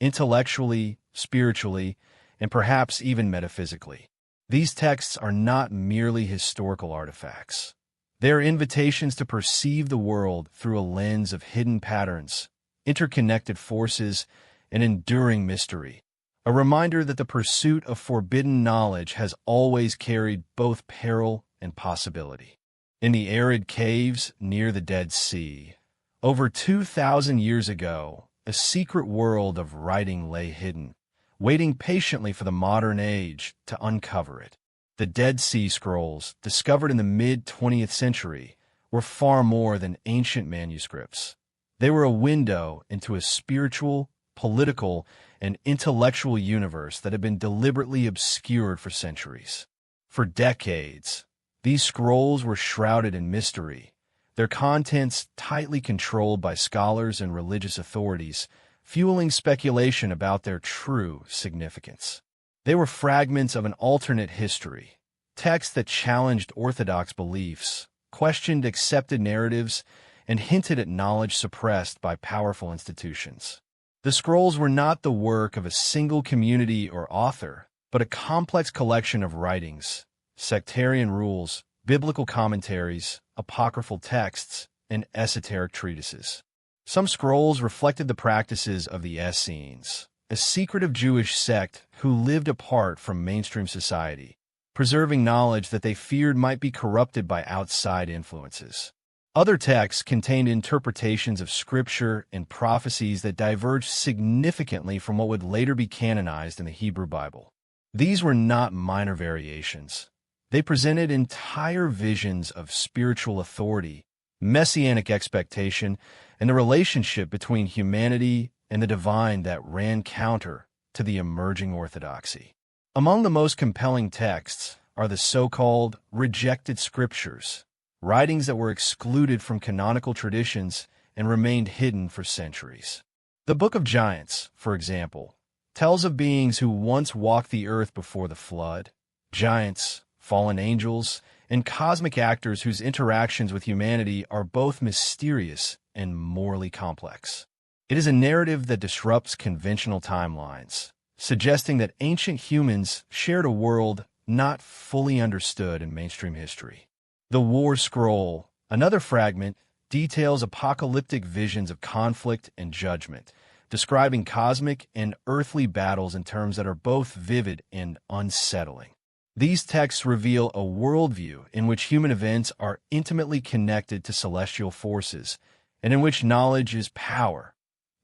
intellectually, spiritually, and perhaps even metaphysically. These texts are not merely historical artifacts. They are invitations to perceive the world through a lens of hidden patterns, interconnected forces, and enduring mystery. A reminder that the pursuit of forbidden knowledge has always carried both peril and possibility. In the arid caves near the Dead Sea, over 2,000 years ago, a secret world of writing lay hidden, waiting patiently for the modern age to uncover it. The Dead Sea Scrolls, discovered in the mid-20th century, were far more than ancient manuscripts. They were a window into a spiritual, political, and intellectual universe that had been deliberately obscured for centuries. For decades, these scrolls were shrouded in mystery, their contents tightly controlled by scholars and religious authorities, fueling speculation about their true significance. They were fragments of an alternate history, texts that challenged orthodox beliefs, questioned accepted narratives, and hinted at knowledge suppressed by powerful institutions. The scrolls were not the work of a single community or author, but a complex collection of writings, sectarian rules, biblical commentaries, apocryphal texts, and esoteric treatises. Some scrolls reflected the practices of the Essenes, a secretive Jewish sect who lived apart from mainstream society, preserving knowledge that they feared might be corrupted by outside influences. Other texts contained interpretations of scripture and prophecies that diverged significantly from what would later be canonized in the Hebrew Bible. These were not minor variations. They presented entire visions of spiritual authority, messianic expectation, and the relationship between humanity and the divine that ran counter to the emerging orthodoxy. Among the most compelling texts are the so-called rejected scriptures, writings that were excluded from canonical traditions and remained hidden for centuries. The Book of Giants, for example, tells of beings who once walked the earth before the flood, giants, fallen angels, and cosmic actors whose interactions with humanity are both mysterious and morally complex. It is a narrative that disrupts conventional timelines, suggesting that ancient humans shared a world not fully understood in mainstream history. The War Scroll, another fragment, details apocalyptic visions of conflict and judgment, describing cosmic and earthly battles in terms that are both vivid and unsettling. These texts reveal a worldview in which human events are intimately connected to celestial forces, and in which knowledge is power,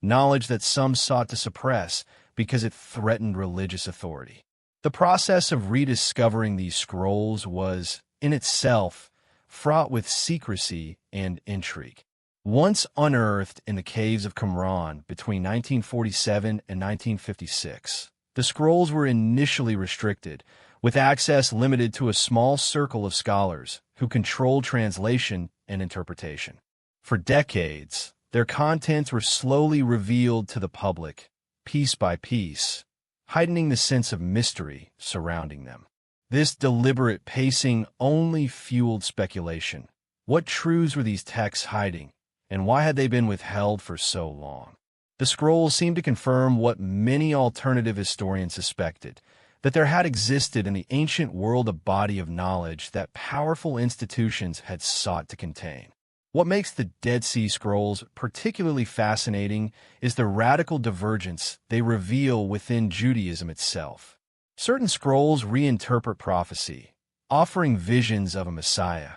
knowledge that some sought to suppress because it threatened religious authority. The process of rediscovering these scrolls was, in itself, fraught with secrecy and intrigue. Once unearthed in the caves of Qumran between 1947 and 1956, the scrolls were initially restricted, with access limited to a small circle of scholars who controlled translation and interpretation. For decades, their contents were slowly revealed to the public, piece by piece, heightening the sense of mystery surrounding them. This deliberate pacing only fueled speculation. What truths were these texts hiding, and why had they been withheld for so long? The scrolls seemed to confirm what many alternative historians suspected, that there had existed in the ancient world a body of knowledge that powerful institutions had sought to contain. What makes the Dead Sea Scrolls particularly fascinating is the radical divergence they reveal within Judaism itself. Certain scrolls reinterpret prophecy, offering visions of a Messiah,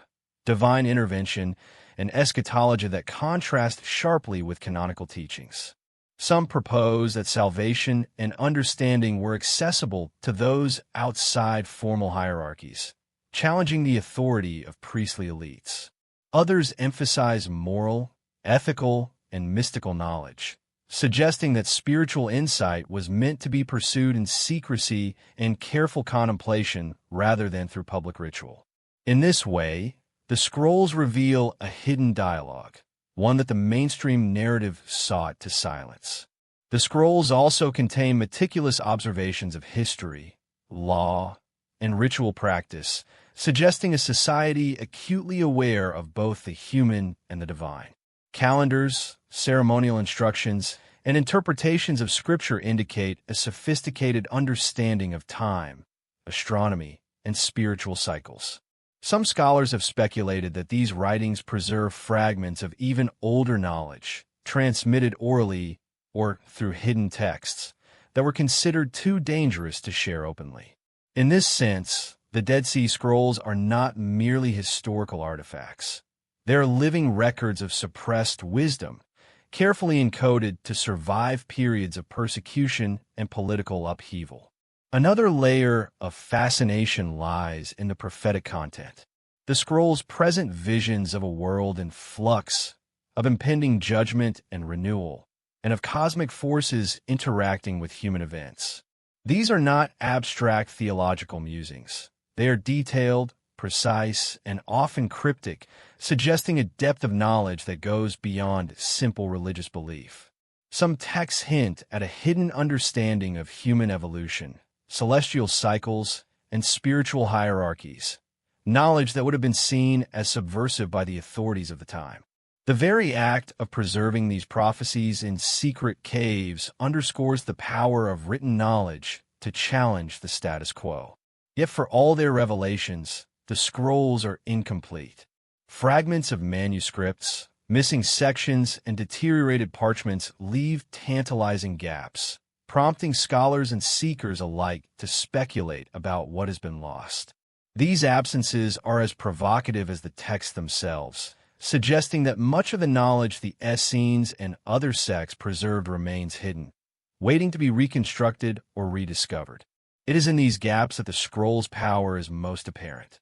divine intervention, and eschatology that contrast sharply with canonical teachings. Some propose that salvation and understanding were accessible to those outside formal hierarchies, challenging the authority of priestly elites. Others emphasize moral, ethical, and mystical knowledge, suggesting that spiritual insight was meant to be pursued in secrecy and careful contemplation rather than through public ritual. In this way, the scrolls reveal a hidden dialogue, one that the mainstream narrative sought to silence. The scrolls also contain meticulous observations of history, law, and ritual practice, suggesting a society acutely aware of both the human and the divine. Calendars, ceremonial instructions, and interpretations of Scripture indicate a sophisticated understanding of time, astronomy, and spiritual cycles. Some scholars have speculated that these writings preserve fragments of even older knowledge, transmitted orally or through hidden texts, that were considered too dangerous to share openly. In this sense, the Dead Sea Scrolls are not merely historical artifacts. They are living records of suppressed wisdom, carefully encoded to survive periods of persecution and political upheaval. Another layer of fascination lies in the prophetic content. The scrolls present visions of a world in flux, of impending judgment and renewal, and of cosmic forces interacting with human events. These are not abstract theological musings. They are detailed, precise, and often cryptic, suggesting a depth of knowledge that goes beyond simple religious belief. Some texts hint at a hidden understanding of human evolution, celestial cycles, and spiritual hierarchies, knowledge that would have been seen as subversive by the authorities of the time. The very act of preserving these prophecies in secret caves underscores the power of written knowledge to challenge the status quo. Yet for all their revelations, the scrolls are incomplete. Fragments of manuscripts, missing sections, and deteriorated parchments leave tantalizing gaps, prompting scholars and seekers alike to speculate about what has been lost. These absences are as provocative as the texts themselves, suggesting that much of the knowledge the Essenes and other sects preserved remains hidden, waiting to be reconstructed or rediscovered. It is in these gaps that the scrolls' power is most apparent.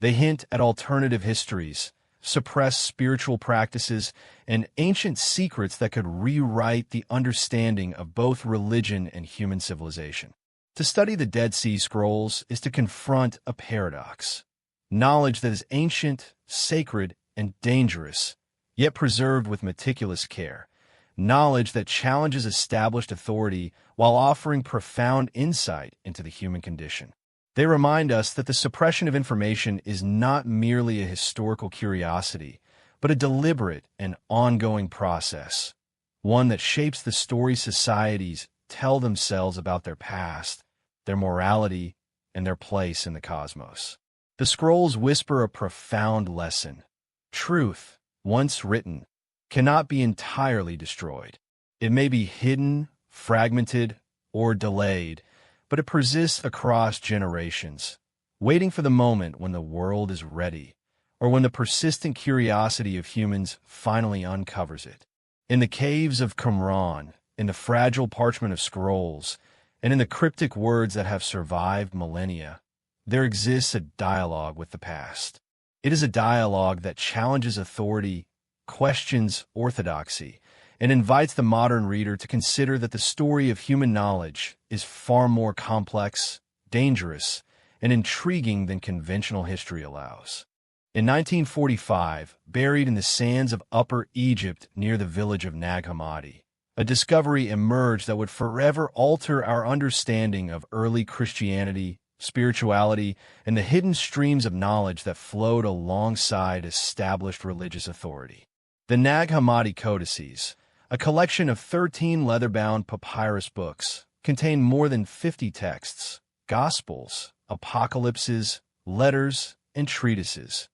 They hint at alternative histories, suppressed spiritual practices, and ancient secrets that could rewrite the understanding of both religion and human civilization. To study the Dead Sea Scrolls is to confront a paradox. Knowledge that is ancient, sacred, and dangerous, yet preserved with meticulous care. Knowledge that challenges established authority while offering profound insight into the human condition. They remind us that the suppression of information is not merely a historical curiosity, but a deliberate and ongoing process, one that shapes the stories societies tell themselves about their past, their morality, and their place in the cosmos. The scrolls whisper a profound lesson. Truth, once written, cannot be entirely destroyed. It may be hidden, fragmented, or delayed, but it persists across generations, waiting for the moment when the world is ready, or when the persistent curiosity of humans finally uncovers it. In the caves of Qumran, in the fragile parchment of scrolls, and in the cryptic words that have survived millennia, there exists a dialogue with the past. It is a dialogue that challenges authority, questions orthodoxy, and invites the modern reader to consider that the story of human knowledge is far more complex, dangerous, and intriguing than conventional history allows. In 1945, buried in the sands of Upper Egypt near the village of Nag Hammadi, a discovery emerged that would forever alter our understanding of early Christianity, spirituality, and the hidden streams of knowledge that flowed alongside established religious authority. The Nag Hammadi Codices, a collection of 13 leather-bound papyrus books, contain more than 50 texts, gospels, apocalypses, letters, and treatises,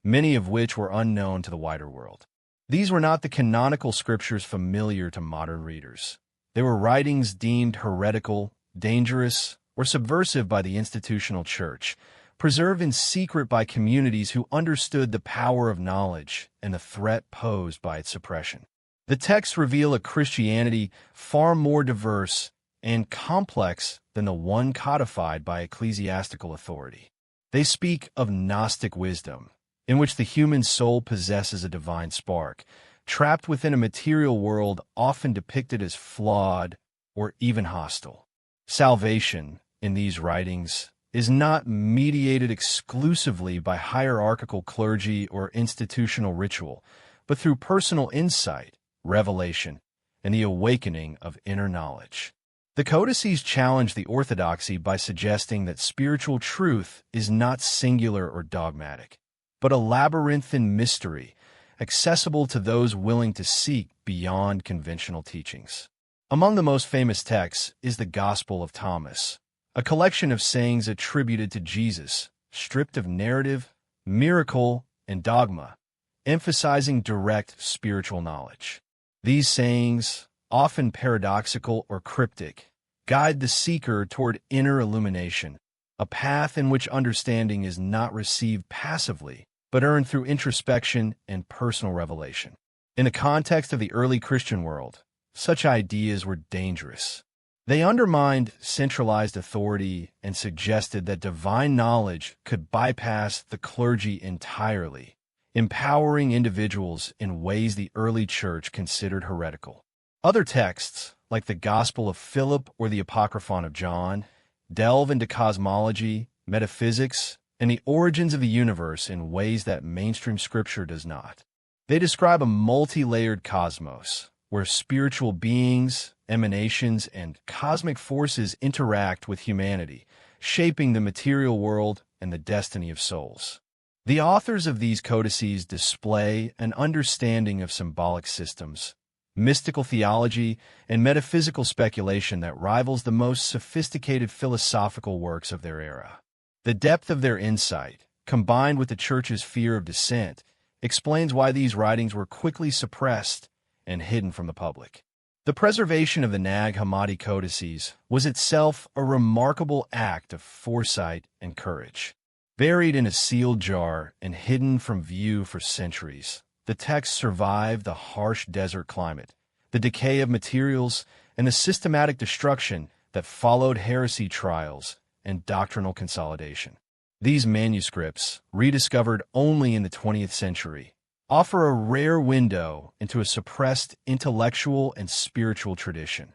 many of which were unknown to the wider world. These were not the canonical scriptures familiar to modern readers. They were writings deemed heretical, dangerous, or subversive by the institutional church, preserved in secret by communities who understood the power of knowledge and the threat posed by its suppression. The texts reveal a Christianity far more diverse and complex than the one codified by ecclesiastical authority. They speak of Gnostic wisdom, in which the human soul possesses a divine spark, trapped within a material world often depicted as flawed or even hostile. Salvation, in these writings, is not mediated exclusively by hierarchical clergy or institutional ritual, but through personal insight, revelation, and the awakening of inner knowledge. The codices challenge the orthodoxy by suggesting that spiritual truth is not singular or dogmatic, but a labyrinthine mystery, accessible to those willing to seek beyond conventional teachings. Among the most famous texts is the Gospel of Thomas, a collection of sayings attributed to Jesus, stripped of narrative, miracle, and dogma, emphasizing direct spiritual knowledge. These sayings, often paradoxical or cryptic, guide the seeker toward inner illumination, a path in which understanding is not received passively, but earned through introspection and personal revelation. In the context of the early Christian world, such ideas were dangerous. They undermined centralized authority and suggested that divine knowledge could bypass the clergy entirely, empowering individuals in ways the early church considered heretical. Other texts, like the Gospel of Philip or the Apocryphon of John, delve into cosmology, metaphysics, and the origins of the universe in ways that mainstream scripture does not. They describe a multi-layered cosmos, where spiritual beings, emanations, and cosmic forces interact with humanity, shaping the material world and the destiny of souls. The authors of these codices display an understanding of symbolic systems, mystical theology, and metaphysical speculation that rivals the most sophisticated philosophical works of their era. The depth of their insight, combined with the Church's fear of dissent, explains why these writings were quickly suppressed and hidden from the public. The preservation of the Nag Hammadi codices was itself a remarkable act of foresight and courage. Buried in a sealed jar and hidden from view for centuries, the texts survived the harsh desert climate, the decay of materials, and the systematic destruction that followed heresy trials and doctrinal consolidation. These manuscripts, rediscovered only in the 20th century, offer a rare window into a suppressed intellectual and spiritual tradition,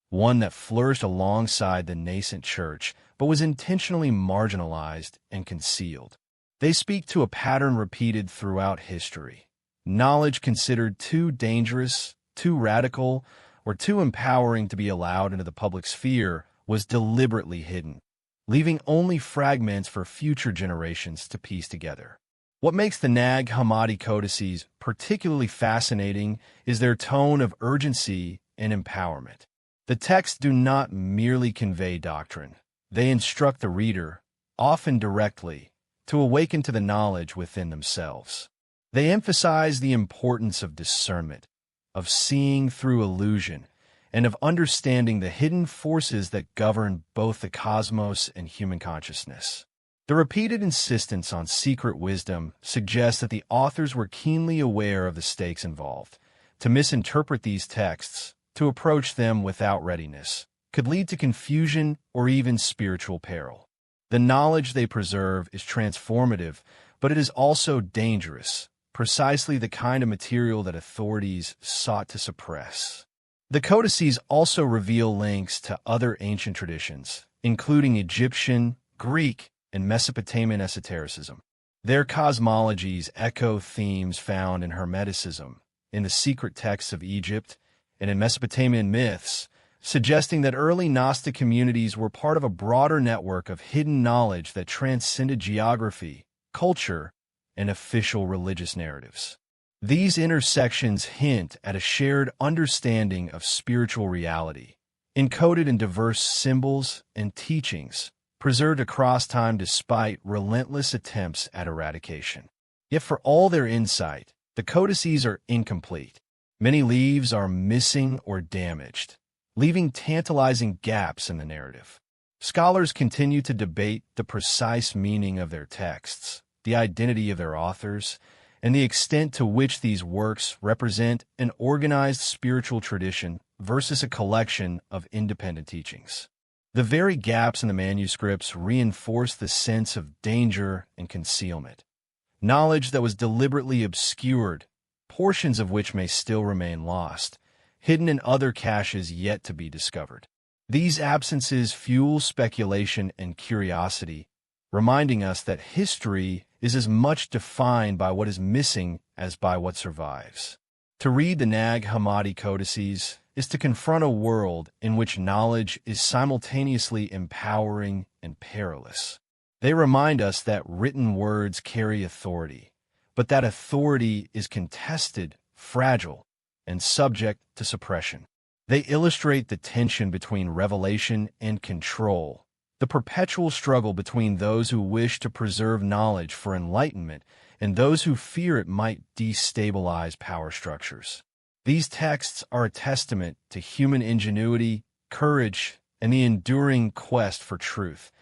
one that flourished alongside the nascent church but was intentionally marginalized and concealed. They speak to a pattern repeated throughout history. Knowledge considered too dangerous, too radical, or too empowering to be allowed into the public sphere was deliberately hidden, leaving only fragments for future generations to piece together. What makes the Nag Hammadi codices particularly fascinating is their tone of urgency and empowerment. The texts do not merely convey doctrine. They instruct the reader, often directly, to awaken to the knowledge within themselves. They emphasize the importance of discernment, of seeing through illusion, and of understanding the hidden forces that govern both the cosmos and human consciousness. The repeated insistence on secret wisdom suggests that the authors were keenly aware of the stakes involved. To misinterpret these texts, to approach them without readiness, could lead to confusion or even spiritual peril. The knowledge they preserve is transformative, but it is also dangerous, precisely the kind of material that authorities sought to suppress. The codices also reveal links to other ancient traditions, including Egyptian, Greek, and Mesopotamian esotericism. Their cosmologies echo themes found in Hermeticism, in the secret texts of Egypt, and in Mesopotamian myths, suggesting that early Gnostic communities were part of a broader network of hidden knowledge that transcended geography, culture, and official religious narratives. These intersections hint at a shared understanding of spiritual reality, encoded in diverse symbols and teachings, preserved across time despite relentless attempts at eradication. Yet for all their insight, the codices are incomplete. Many leaves are missing or damaged, leaving tantalizing gaps in the narrative. Scholars continue to debate the precise meaning of their texts, the identity of their authors, and the extent to which these works represent an organized spiritual tradition versus a collection of independent teachings. The very gaps in the manuscripts reinforce the sense of danger and concealment. Knowledge that was deliberately obscured, portions of which may still remain lost, hidden in other caches yet to be discovered. These absences fuel speculation and curiosity, reminding us that history is as much defined by what is missing as by what survives. To read the Nag Hammadi codices is to confront a world in which knowledge is simultaneously empowering and perilous. They remind us that written words carry authority, but that authority is contested, fragile, and subject to suppression. They illustrate the tension between revelation and control, the perpetual struggle between those who wish to preserve knowledge for enlightenment and those who fear it might destabilize power structures. These texts are a testament to human ingenuity, courage, and the enduring quest for truth,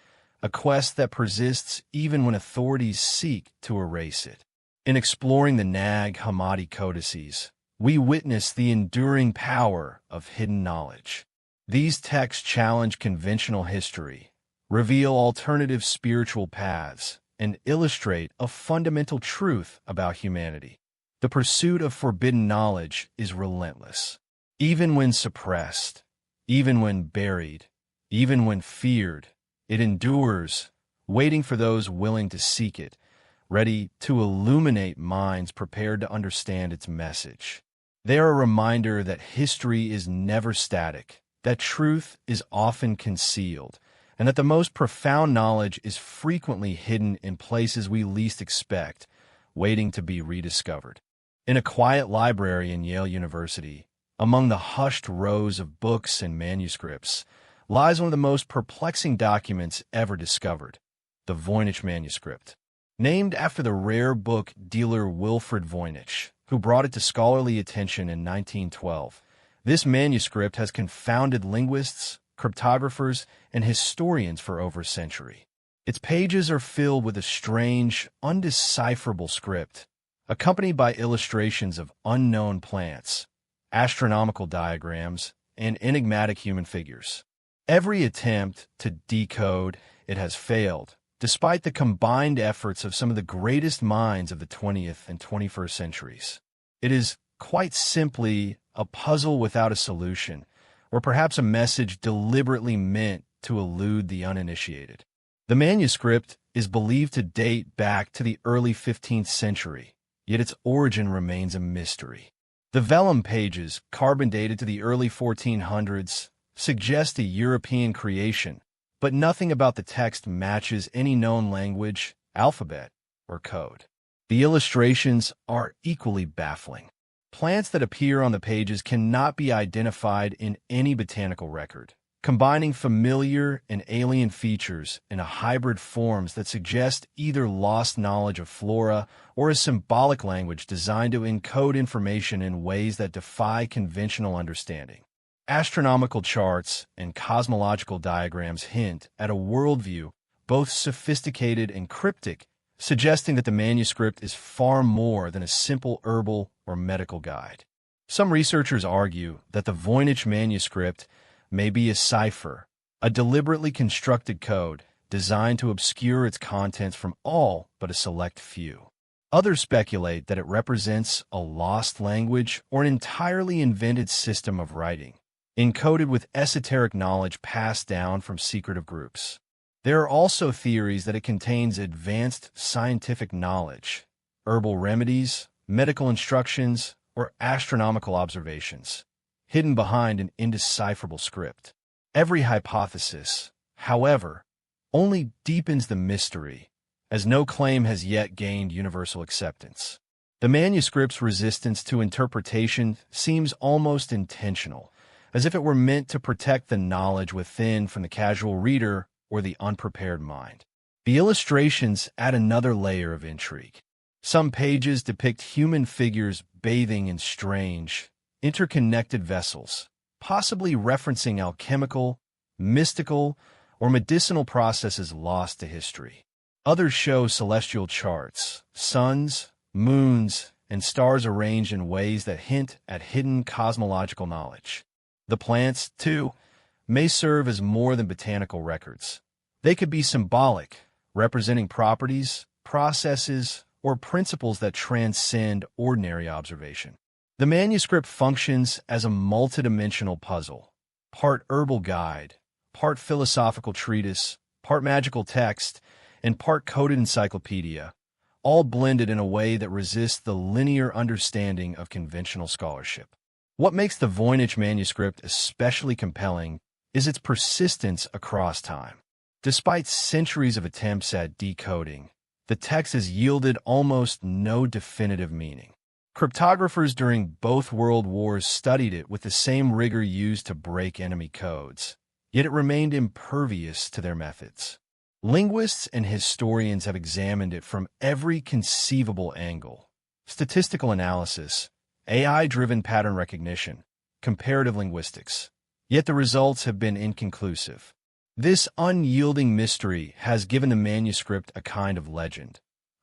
a quest that persists even when authorities seek to erase it. In exploring the Nag Hammadi codices, we witness the enduring power of hidden knowledge. These texts challenge conventional history, reveal alternative spiritual paths, and illustrate a fundamental truth about humanity. The pursuit of forbidden knowledge is relentless. Even when suppressed, even when buried, even when feared, it endures, waiting for those willing to seek it, ready to illuminate minds prepared to understand its message. They are a reminder that history is never static, that truth is often concealed, and that the most profound knowledge is frequently hidden in places we least expect, waiting to be rediscovered. In a quiet library in Yale University, among the hushed rows of books and manuscripts, lies one of the most perplexing documents ever discovered, the Voynich manuscript. Named after the rare book dealer Wilfrid Voynich, who brought it to scholarly attention in 1912, this manuscript has confounded linguists, cryptographers, and historians for over a century. Its pages are filled with a strange, undecipherable script, accompanied by illustrations of unknown plants, astronomical diagrams, and enigmatic human figures. Every attempt to decode it has failed, despite the combined efforts of some of the greatest minds of the 20th and 21st centuries. It is quite simply a puzzle without a solution, or perhaps a message deliberately meant to elude the uninitiated. The manuscript is believed to date back to the early 15th century, yet its origin remains a mystery. The vellum pages, carbon dated to the early 1400s, suggest a European creation, but nothing about the text matches any known language, alphabet, or code. The illustrations are equally baffling. Plants that appear on the pages cannot be identified in any botanical record, combining familiar and alien features in a hybrid forms that suggest either lost knowledge of flora or a symbolic language designed to encode information in ways that defy conventional understanding. Astronomical charts and cosmological diagrams hint at a worldview both sophisticated and cryptic, suggesting that the manuscript is far more than a simple herbal or medical guide. Some researchers argue that the Voynich manuscript may be a cipher, a deliberately constructed code designed to obscure its contents from all but a select few. Others speculate that it represents a lost language or an entirely invented system of writing, encoded with esoteric knowledge passed down from secretive groups. There are also theories that it contains advanced scientific knowledge, herbal remedies, medical instructions, or astronomical observations, hidden behind an indecipherable script. Every hypothesis, however, only deepens the mystery, as no claim has yet gained universal acceptance. The manuscript's resistance to interpretation seems almost intentional, as if it were meant to protect the knowledge within from the casual reader or the unprepared mind. The illustrations add another layer of intrigue. Some pages depict human figures bathing in strange, interconnected vessels, possibly referencing alchemical, mystical, or medicinal processes lost to history. Others show celestial charts, suns, moons, and stars arranged in ways that hint at hidden cosmological knowledge. The plants, too, may serve as more than botanical records. They could be symbolic, representing properties, processes, or principles that transcend ordinary observation. The manuscript functions as a multidimensional puzzle, part herbal guide, part philosophical treatise, part magical text, and part coded encyclopedia, all blended in a way that resists the linear understanding of conventional scholarship. What makes the Voynich manuscript especially compelling is its persistence across time. Despite centuries of attempts at decoding, the text has yielded almost no definitive meaning. Cryptographers during both world wars studied it with the same rigor used to break enemy codes, yet it remained impervious to their methods. Linguists and historians have examined it from every conceivable angle: statistical analysis, AI-driven pattern recognition, comparative linguistics. Yet the results have been inconclusive. This unyielding mystery has given the manuscript a kind of legend,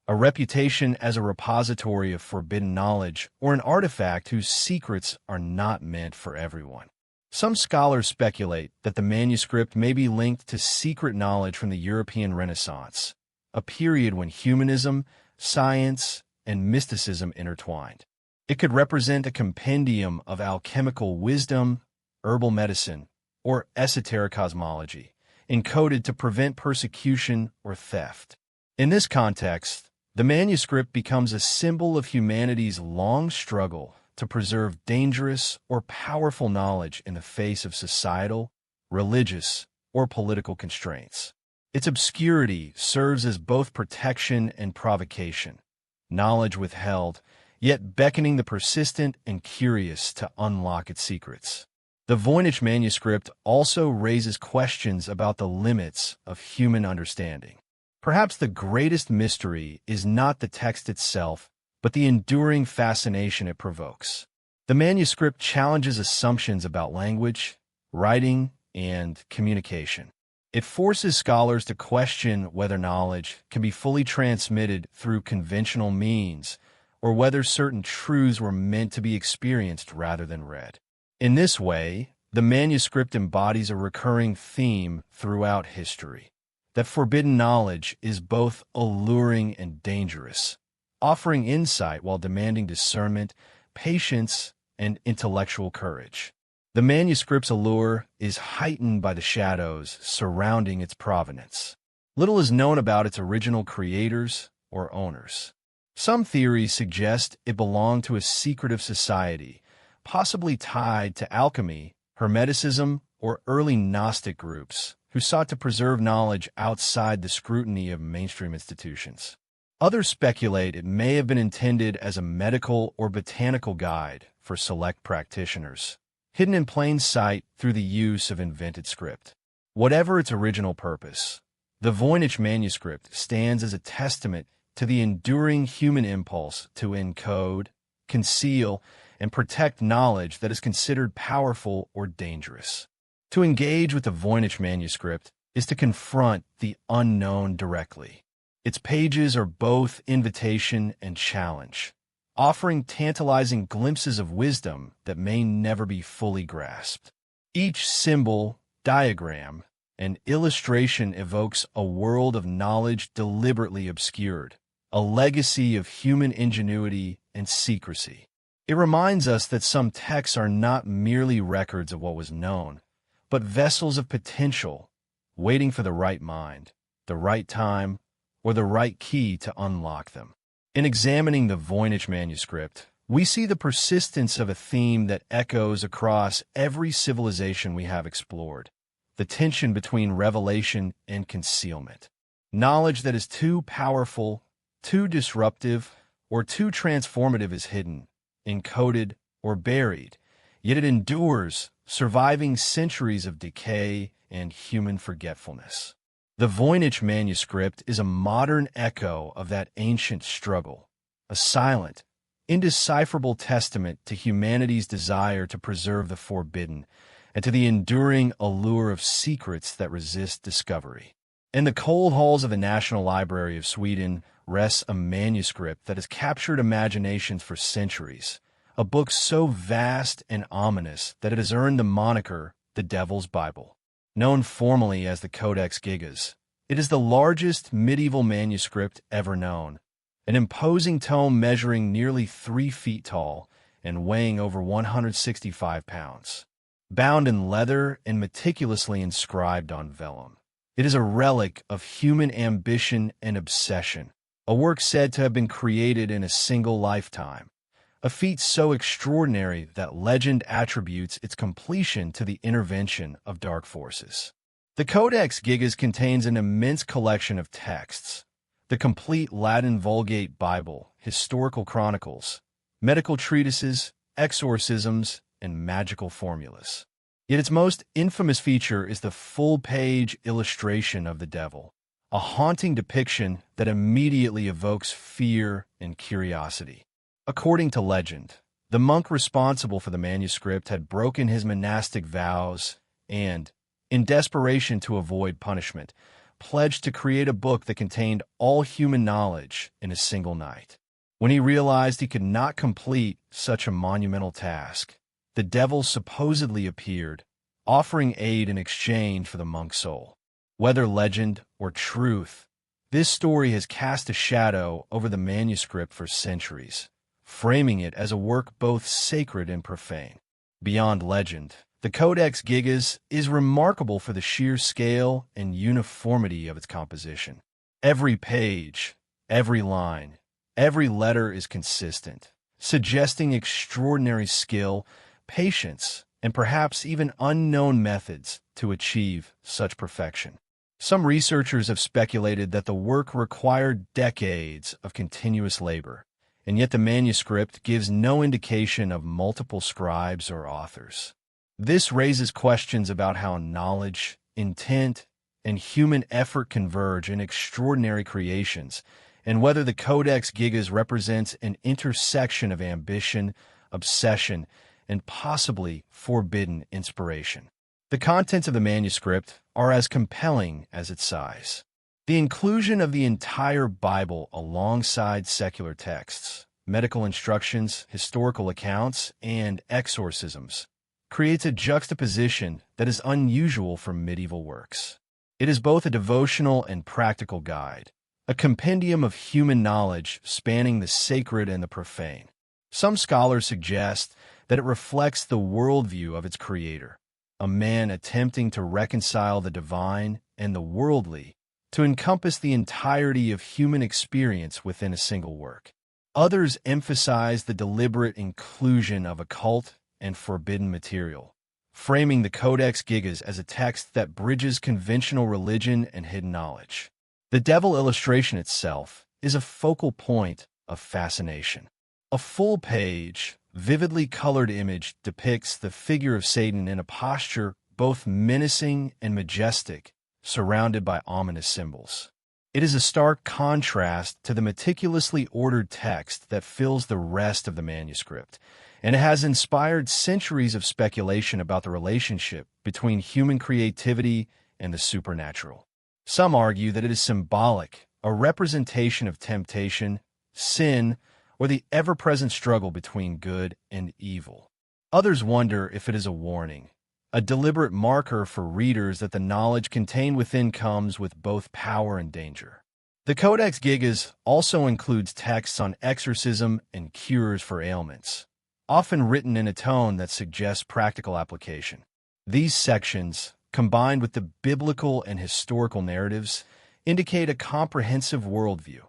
a reputation as a repository of forbidden knowledge or an artifact whose secrets are not meant for everyone. Some scholars speculate that the manuscript may be linked to secret knowledge from the European Renaissance, a period when humanism, science, and mysticism intertwined. It could represent a compendium of alchemical wisdom, herbal medicine, or esoteric cosmology, encoded to prevent persecution or theft. In this context, the manuscript becomes a symbol of humanity's long struggle to preserve dangerous or powerful knowledge in the face of societal, religious, or political constraints. Its obscurity serves as both protection and provocation, knowledge withheld, yet beckoning the persistent and curious to unlock its secrets. The Voynich manuscript also raises questions about the limits of human understanding. Perhaps the greatest mystery is not the text itself, but the enduring fascination it provokes. The manuscript challenges assumptions about language, writing, and communication. It forces scholars to question whether knowledge can be fully transmitted through conventional means, or whether certain truths were meant to be experienced rather than read. In this way, the manuscript embodies a recurring theme throughout history, that forbidden knowledge is both alluring and dangerous, offering insight while demanding discernment, patience, and intellectual courage. The manuscript's allure is heightened by the shadows surrounding its provenance. Little is known about its original creators or owners. Some theories suggest it belonged to a secretive society, possibly tied to alchemy, Hermeticism, or early Gnostic groups who sought to preserve knowledge outside the scrutiny of mainstream institutions. Others speculate it may have been intended as a medical or botanical guide for select practitioners, hidden in plain sight through the use of invented script. Whatever its original purpose, the Voynich manuscript stands as a testament to the enduring human impulse to encode, conceal, and protect knowledge that is considered powerful or dangerous. To engage with the Voynich manuscript is to confront the unknown directly. Its pages are both invitation and challenge, offering tantalizing glimpses of wisdom that may never be fully grasped. Each symbol, diagram, and illustration evokes a world of knowledge deliberately obscured, a legacy of human ingenuity and secrecy. It reminds us that some texts are not merely records of what was known, but vessels of potential, waiting for the right mind, the right time, or the right key to unlock them. In examining the Voynich manuscript, we see the persistence of a theme that echoes across every civilization we have explored: the tension between revelation and concealment. Knowledge that is too powerful, too disruptive, or too transformative is hidden, encoded, or buried, yet it endures, surviving centuries of decay and human forgetfulness. The Voynich manuscript is a modern echo of that ancient struggle, a silent, indecipherable testament to humanity's desire to preserve the forbidden and to the enduring allure of secrets that resist discovery. In the cold halls of the National Library of Sweden rests a manuscript that has captured imaginations for centuries, a book so vast and ominous that it has earned the moniker the Devil's Bible. Known formally as the Codex Gigas, it is the largest medieval manuscript ever known, an imposing tome measuring nearly 3 feet tall and weighing over 165 pounds. Bound in leather and meticulously inscribed on vellum, it is a relic of human ambition and obsession, a work said to have been created in a single lifetime, a feat so extraordinary that legend attributes its completion to the intervention of dark forces. The Codex Gigas contains an immense collection of texts: the complete Latin Vulgate Bible, historical chronicles, medical treatises, exorcisms, and magical formulas. Yet its most infamous feature is the full-page illustration of the devil, a haunting depiction that immediately evokes fear and curiosity. According to legend, the monk responsible for the manuscript had broken his monastic vows and, in desperation to avoid punishment, pledged to create a book that contained all human knowledge in a single night. When he realized he could not complete such a monumental task, the devil supposedly appeared, offering aid in exchange for the monk's soul. Whether legend or truth, this story has cast a shadow over the manuscript for centuries, framing it as a work both sacred and profane. Beyond legend, the Codex Gigas is remarkable for the sheer scale and uniformity of its composition. Every page, every line, every letter is consistent, suggesting extraordinary skill, patience, and perhaps even unknown methods to achieve such perfection. Some researchers have speculated that the work required decades of continuous labor, and yet the manuscript gives no indication of multiple scribes or authors. This raises questions about how knowledge, intent, and human effort converge in extraordinary creations, and whether the Codex Gigas represents an intersection of ambition, obsession, and possibly forbidden inspiration. The contents of the manuscript are as compelling as its size. The inclusion of the entire Bible alongside secular texts, medical instructions, historical accounts, and exorcisms creates a juxtaposition that is unusual for medieval works. It is both a devotional and practical guide, a compendium of human knowledge spanning the sacred and the profane. Some scholars suggest that it reflects the worldview of its creator, a man attempting to reconcile the divine and the worldly to encompass the entirety of human experience within a single work. Others emphasize the deliberate inclusion of occult and forbidden material, framing the Codex Gigas as a text that bridges conventional religion and hidden knowledge. The devil illustration itself is a focal point of fascination. A full-page, vividly colored image depicts the figure of Satan in a posture both menacing and majestic, surrounded by ominous symbols. It is a stark contrast to the meticulously ordered text that fills the rest of the manuscript, and it has inspired centuries of speculation about the relationship between human creativity and the supernatural. Some argue that it is symbolic, a representation of temptation, sin, or the ever-present struggle between good and evil. Others wonder if it is a warning, a deliberate marker for readers that the knowledge contained within comes with both power and danger. The Codex Gigas also includes texts on exorcism and cures for ailments, often written in a tone that suggests practical application. These sections, combined with the biblical and historical narratives, indicate a comprehensive worldview,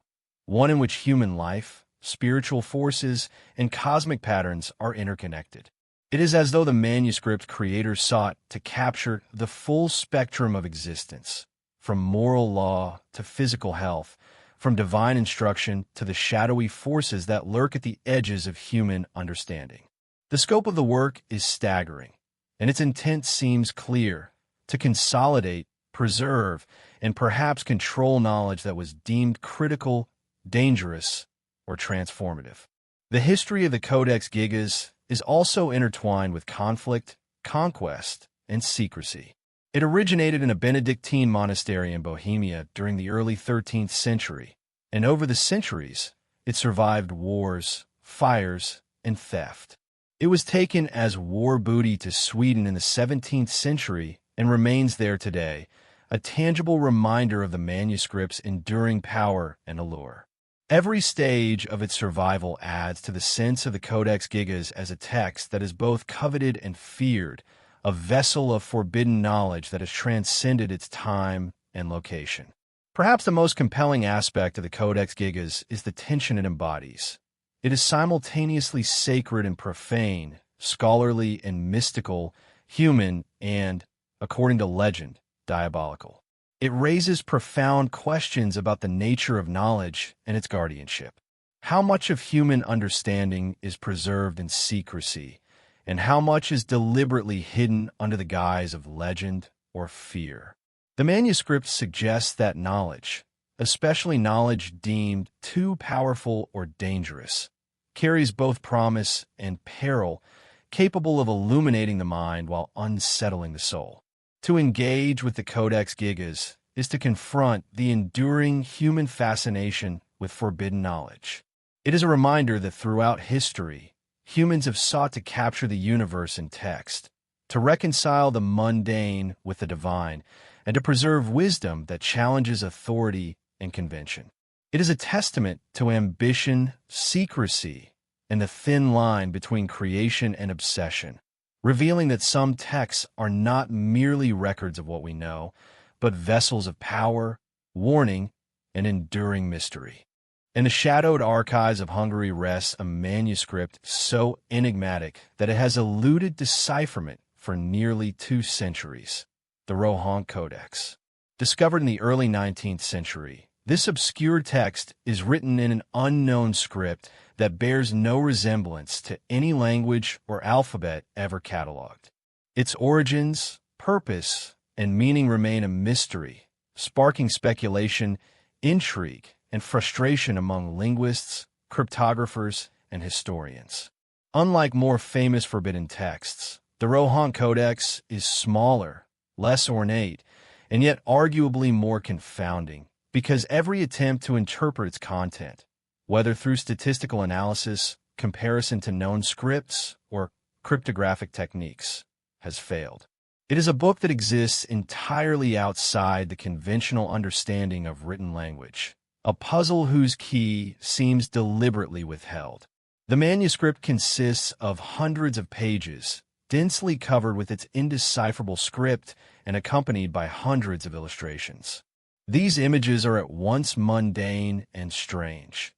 one in which human life, spiritual forces, and cosmic patterns are interconnected. It is as though the manuscript creator sought to capture the full spectrum of existence, from moral law to physical health, from divine instruction to the shadowy forces that lurk at the edges of human understanding. The scope of the work is staggering, and its intent seems clear: to consolidate, preserve, and perhaps control knowledge that was deemed critical, dangerous, or transformative. The history of the Codex Gigas is also intertwined with conflict, conquest, and secrecy. It originated in a Benedictine monastery in Bohemia during the early 13th century, and over the centuries, it survived wars, fires, and theft. It was taken as war booty to Sweden in the 17th century and remains there today, a tangible reminder of the manuscript's enduring power and allure. Every stage of its survival adds to the sense of the Codex Gigas as a text that is both coveted and feared, a vessel of forbidden knowledge that has transcended its time and location. Perhaps the most compelling aspect of the Codex Gigas is the tension it embodies. It is simultaneously sacred and profane, scholarly and mystical, human and, according to legend, diabolical. It raises profound questions about the nature of knowledge and its guardianship. How much of human understanding is preserved in secrecy, and how much is deliberately hidden under the guise of legend or fear? The manuscript suggests that knowledge, especially knowledge deemed too powerful or dangerous, carries both promise and peril, capable of illuminating the mind while unsettling the soul. To engage with the Codex Gigas is to confront the enduring human fascination with forbidden knowledge. It is a reminder that throughout history, humans have sought to capture the universe in text, to reconcile the mundane with the divine, and to preserve wisdom that challenges authority and convention. It is a testament to ambition, secrecy, and the thin line between creation and obsession, revealing that some texts are not merely records of what we know, but vessels of power, warning, and enduring mystery. In the shadowed archives of Hungary rests a manuscript so enigmatic that it has eluded decipherment for nearly 2 centuries, the Rohan Codex. Discovered in the early 19th century, this obscure text is written in an unknown script that bears no resemblance to any language or alphabet ever catalogued. Its origins, purpose, and meaning remain a mystery, sparking speculation, intrigue, and frustration among linguists, cryptographers, and historians. Unlike more famous forbidden texts, the Rohan Codex is smaller, less ornate, and yet arguably more confounding, because every attempt to interpret its content, whether through statistical analysis, comparison to known scripts, or cryptographic techniques, has failed. It is a book that exists entirely outside the conventional understanding of written language, a puzzle whose key seems deliberately withheld. The manuscript consists of hundreds of pages, densely covered with its indecipherable script and accompanied by hundreds of illustrations. These images are at once mundane and strange.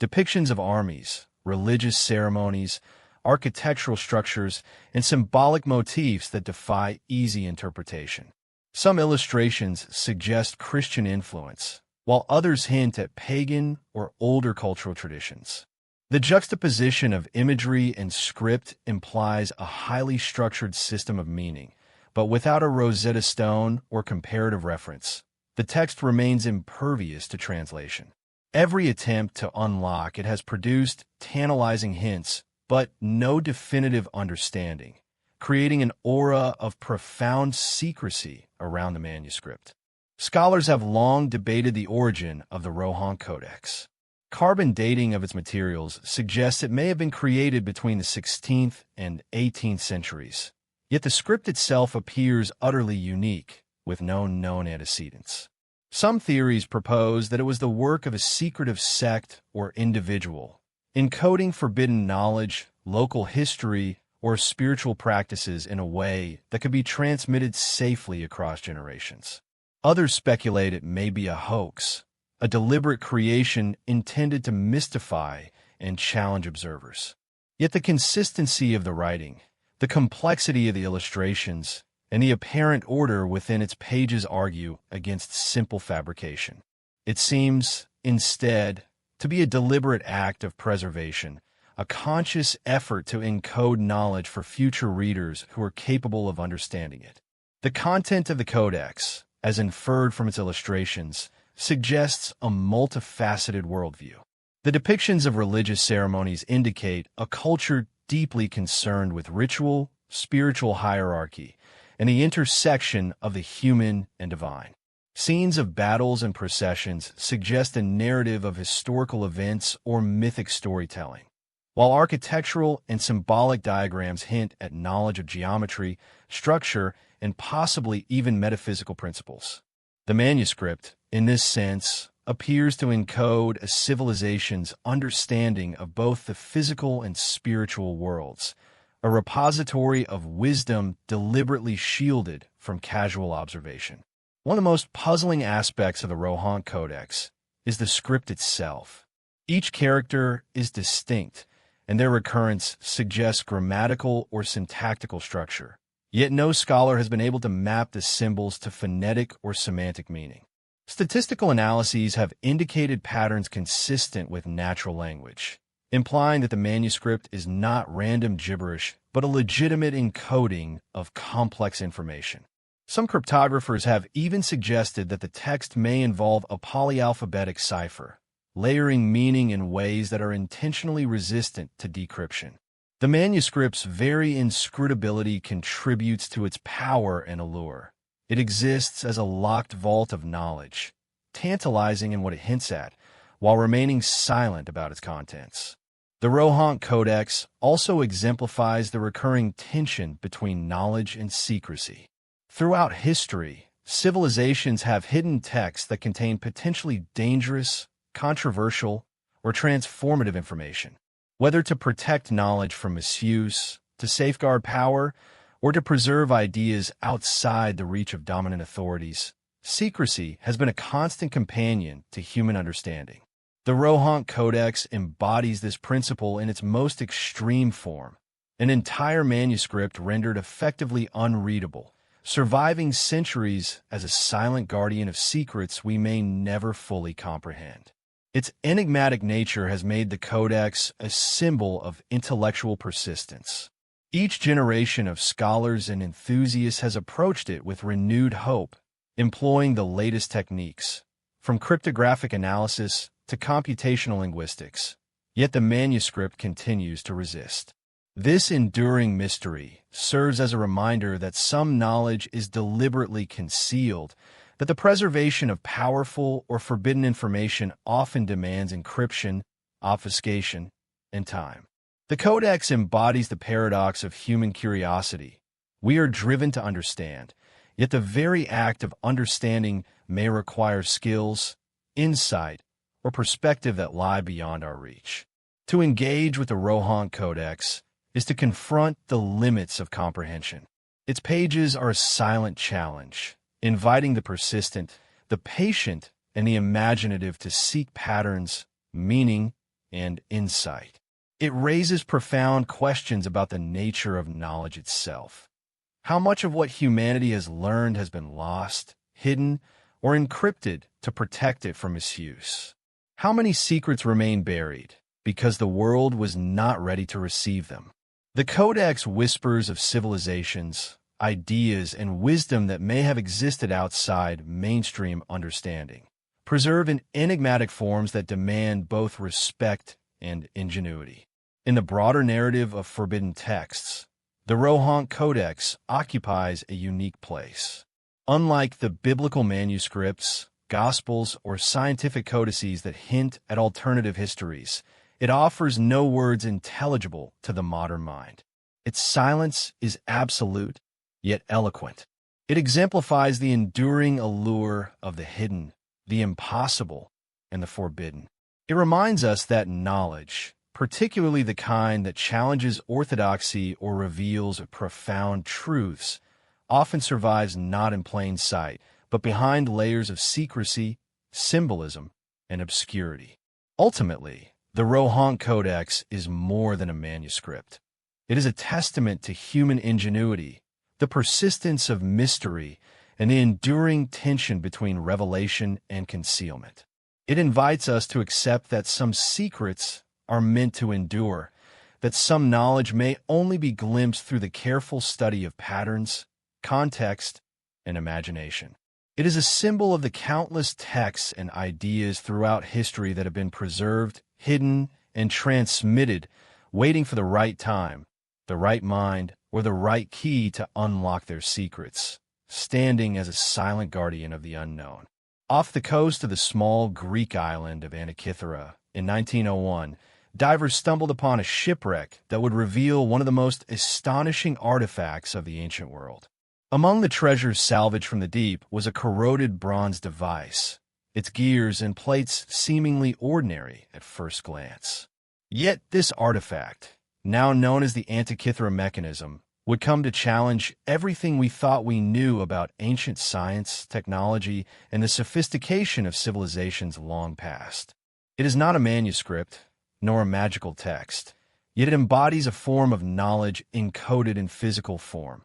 Depictions of armies, religious ceremonies, architectural structures, and symbolic motifs that defy easy interpretation. Some illustrations suggest Christian influence, while others hint at pagan or older cultural traditions. The juxtaposition of imagery and script implies a highly structured system of meaning, but without a Rosetta Stone or comparative reference, the text remains impervious to translation. Every attempt to unlock it has produced tantalizing hints, but no definitive understanding, creating an aura of profound secrecy around the manuscript. Scholars have long debated the origin of the Rohan Codex. Carbon dating of its materials suggests it may have been created between the 16th and 18th centuries, yet the script itself appears utterly unique, with no known antecedents. Some theories propose that it was the work of a secretive sect or individual, encoding forbidden knowledge, local history, or spiritual practices in a way that could be transmitted safely across generations. Others speculate it may be a hoax, a deliberate creation intended to mystify and challenge observers. Yet the consistency of the writing, the complexity of the illustrations, and the apparent order within its pages argue against simple fabrication. It seems, instead, to be a deliberate act of preservation, a conscious effort to encode knowledge for future readers who are capable of understanding it. The content of the Codex, as inferred from its illustrations, suggests a multifaceted worldview. The depictions of religious ceremonies indicate a culture deeply concerned with ritual, spiritual hierarchy, and the intersection of the human and divine. Scenes of battles and processions suggest a narrative of historical events or mythic storytelling, while architectural and symbolic diagrams hint at knowledge of geometry, structure, and possibly even metaphysical principles. The manuscript, in this sense, appears to encode a civilization's understanding of both the physical and spiritual worlds, a repository of wisdom deliberately shielded from casual observation. One of the most puzzling aspects of the Rohan Codex is the script itself. Each character is distinct, and their recurrence suggests grammatical or syntactical structure. Yet no scholar has been able to map the symbols to phonetic or semantic meaning. Statistical analyses have indicated patterns consistent with natural language, implying that the manuscript is not random gibberish, but a legitimate encoding of complex information. Some cryptographers have even suggested that the text may involve a polyalphabetic cipher, layering meaning in ways that are intentionally resistant to decryption. The manuscript's very inscrutability contributes to its power and allure. It exists as a locked vault of knowledge, tantalizing in what it hints at, while remaining silent about its contents. The Rohan Codex also exemplifies the recurring tension between knowledge and secrecy. Throughout history, civilizations have hidden texts that contain potentially dangerous, controversial, or transformative information. Whether to protect knowledge from misuse, to safeguard power, or to preserve ideas outside the reach of dominant authorities, secrecy has been a constant companion to human understanding. The Rohant Codex embodies this principle in its most extreme form, an entire manuscript rendered effectively unreadable, surviving centuries as a silent guardian of secrets we may never fully comprehend. Its enigmatic nature has made the Codex a symbol of intellectual persistence. Each generation of scholars and enthusiasts has approached it with renewed hope, employing the latest techniques, from cryptographic analysis to computational linguistics. Yet the manuscript continues to resist. This enduring mystery serves as a reminder that some knowledge is deliberately concealed, that the preservation of powerful or forbidden information often demands encryption, obfuscation, and time. The Codex embodies the paradox of human curiosity. We are driven to understand, yet the very act of understanding may require skills, insight, or perspective that lie beyond our reach. To engage with the Rohant Codex is to confront the limits of comprehension. Its pages are a silent challenge, inviting the persistent, the patient, and the imaginative to seek patterns, meaning, and insight. It raises profound questions about the nature of knowledge itself. How much of what humanity has learned has been lost, hidden, or encrypted to protect it from misuse? How many secrets remain buried because the world was not ready to receive them? The Codex whispers of civilizations, ideas, and wisdom that may have existed outside mainstream understanding, preserved in enigmatic forms that demand both respect and ingenuity. In the broader narrative of forbidden texts, the Rohant Codex occupies a unique place. Unlike the biblical manuscripts, gospels, or scientific codices that hint at alternative histories, it offers no words intelligible to the modern mind. Its silence is absolute, yet eloquent. It exemplifies the enduring allure of the hidden, the impossible, and the forbidden. It reminds us that knowledge, particularly the kind that challenges orthodoxy or reveals profound truths, often survives not in plain sight, but behind layers of secrecy, symbolism, and obscurity. Ultimately, the Rohant Codex is more than a manuscript. It is a testament to human ingenuity, the persistence of mystery, and the enduring tension between revelation and concealment. It invites us to accept that some secrets are meant to endure, that some knowledge may only be glimpsed through the careful study of patterns, context, and imagination. It is a symbol of the countless texts and ideas throughout history that have been preserved, hidden, and transmitted, waiting for the right time, the right mind, or the right key to unlock their secrets, standing as a silent guardian of the unknown. Off the coast of the small Greek island of Antikythera in 1901, divers stumbled upon a shipwreck that would reveal one of the most astonishing artifacts of the ancient world. Among the treasures salvaged from the deep was a corroded bronze device, its gears and plates seemingly ordinary at first glance. Yet this artifact, now known as the Antikythera mechanism, would come to challenge everything we thought we knew about ancient science, technology, and the sophistication of civilizations long past. It is not a manuscript, nor a magical text, yet it embodies a form of knowledge encoded in physical form,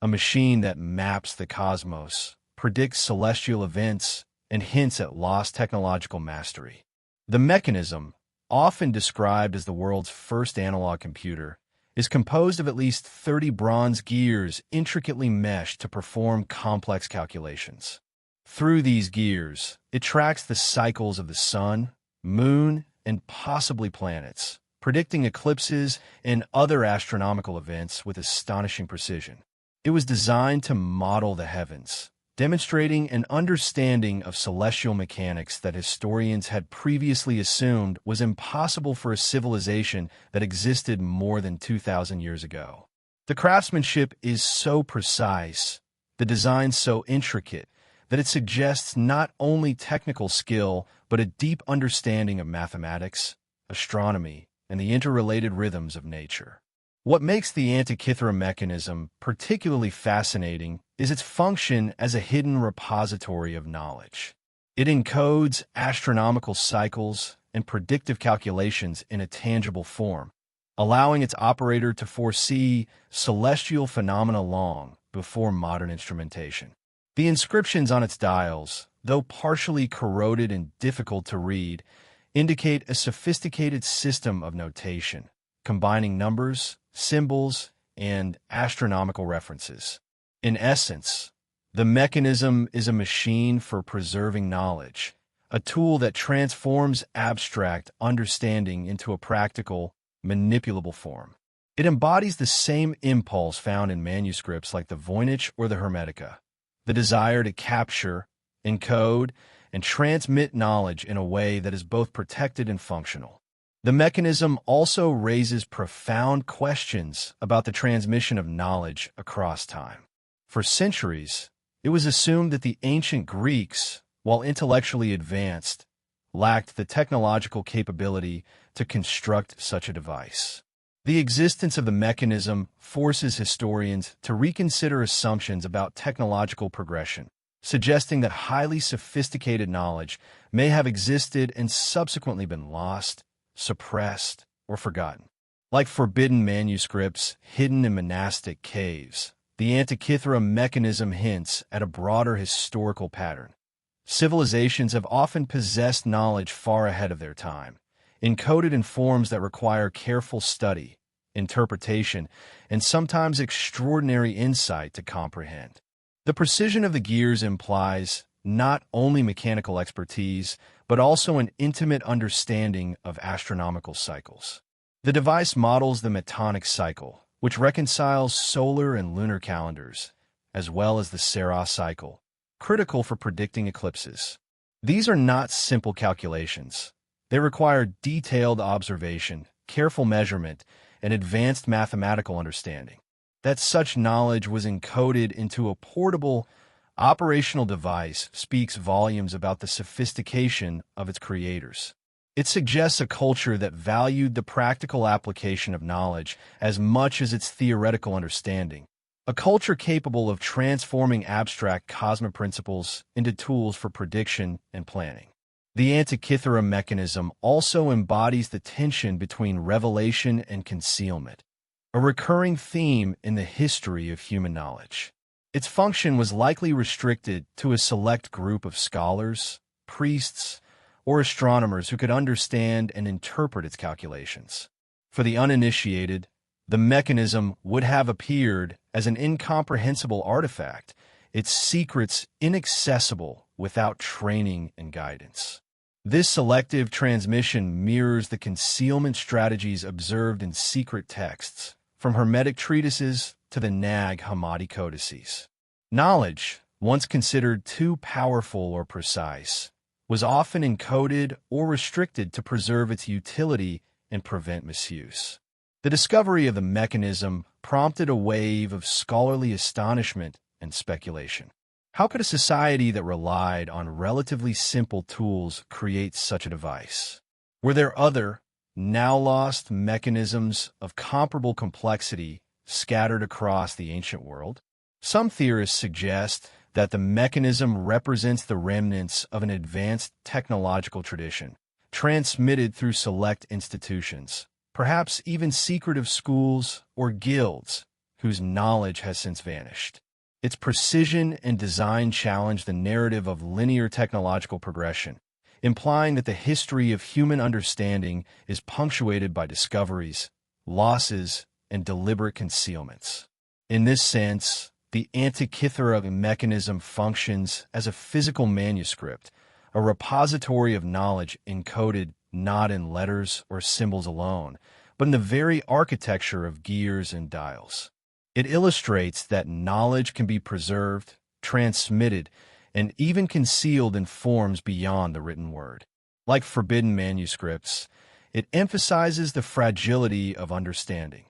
a machine that maps the cosmos, predicts celestial events, and hints at lost technological mastery. The mechanism, often described as the world's first analog computer, is composed of at least 30 bronze gears intricately meshed to perform complex calculations. Through these gears, it tracks the cycles of the sun, moon, and possibly planets, predicting eclipses and other astronomical events with astonishing precision. It was designed to model the heavens, demonstrating an understanding of celestial mechanics that historians had previously assumed was impossible for a civilization that existed more than 2,000 years ago. The craftsmanship is so precise, the design so intricate, that it suggests not only technical skill, but a deep understanding of mathematics, astronomy, and the interrelated rhythms of nature. What makes the Antikythera mechanism particularly fascinating is its function as a hidden repository of knowledge. It encodes astronomical cycles and predictive calculations in a tangible form, allowing its operator to foresee celestial phenomena long before modern instrumentation. The inscriptions on its dials, though partially corroded and difficult to read, indicate a sophisticated system of notation, combining numbers, symbols, and astronomical references. In essence, the mechanism is a machine for preserving knowledge, a tool that transforms abstract understanding into a practical, manipulable form. It embodies the same impulse found in manuscripts like the Voynich or the Hermetica, the desire to capture, encode, and transmit knowledge in a way that is both protected and functional. The mechanism also raises profound questions about the transmission of knowledge across time. For centuries, it was assumed that the ancient Greeks, while intellectually advanced, lacked the technological capability to construct such a device. The existence of the mechanism forces historians to reconsider assumptions about technological progression, suggesting that highly sophisticated knowledge may have existed and subsequently been lost, suppressed, or forgotten. Like forbidden manuscripts hidden in monastic caves, the Antikythera mechanism hints at a broader historical pattern. Civilizations have often possessed knowledge far ahead of their time, encoded in forms that require careful study, interpretation, and sometimes extraordinary insight to comprehend. The precision of the gears implies not only mechanical expertise, but also an intimate understanding of astronomical cycles. The device models the Metonic cycle, which reconciles solar and lunar calendars, as well as the Saros cycle, critical for predicting eclipses. These are not simple calculations. They require detailed observation, careful measurement, and advanced mathematical understanding. That such knowledge was encoded into a portable, operational device speaks volumes about the sophistication of its creators. It suggests a culture that valued the practical application of knowledge as much as its theoretical understanding, a culture capable of transforming abstract cosmic principles into tools for prediction and planning. The Antikythera mechanism also embodies the tension between revelation and concealment, a recurring theme in the history of human knowledge. Its function was likely restricted to a select group of scholars, priests, or astronomers who could understand and interpret its calculations. For the uninitiated, the mechanism would have appeared as an incomprehensible artifact, its secrets inaccessible without training and guidance. This selective transmission mirrors the concealment strategies observed in secret texts, from Hermetic treatises to the Nag Hammadi codices. Knowledge, once considered too powerful or precise, was often encoded or restricted to preserve its utility and prevent misuse. The discovery of the mechanism prompted a wave of scholarly astonishment and speculation. How could a society that relied on relatively simple tools create such a device? Were there other, now lost mechanisms of comparable complexity scattered across the ancient world? Some theorists suggest that the mechanism represents the remnants of an advanced technological tradition, transmitted through select institutions, perhaps even secretive schools or guilds, whose knowledge has since vanished. Its precision and design challenge the narrative of linear technological progression, implying that the history of human understanding is punctuated by discoveries, losses, and deliberate concealments. In this sense, the Antikythera mechanism functions as a physical manuscript, a repository of knowledge encoded not in letters or symbols alone, but in the very architecture of gears and dials. It illustrates that knowledge can be preserved, transmitted, and even concealed in forms beyond the written word. Like forbidden manuscripts, it emphasizes the fragility of understanding.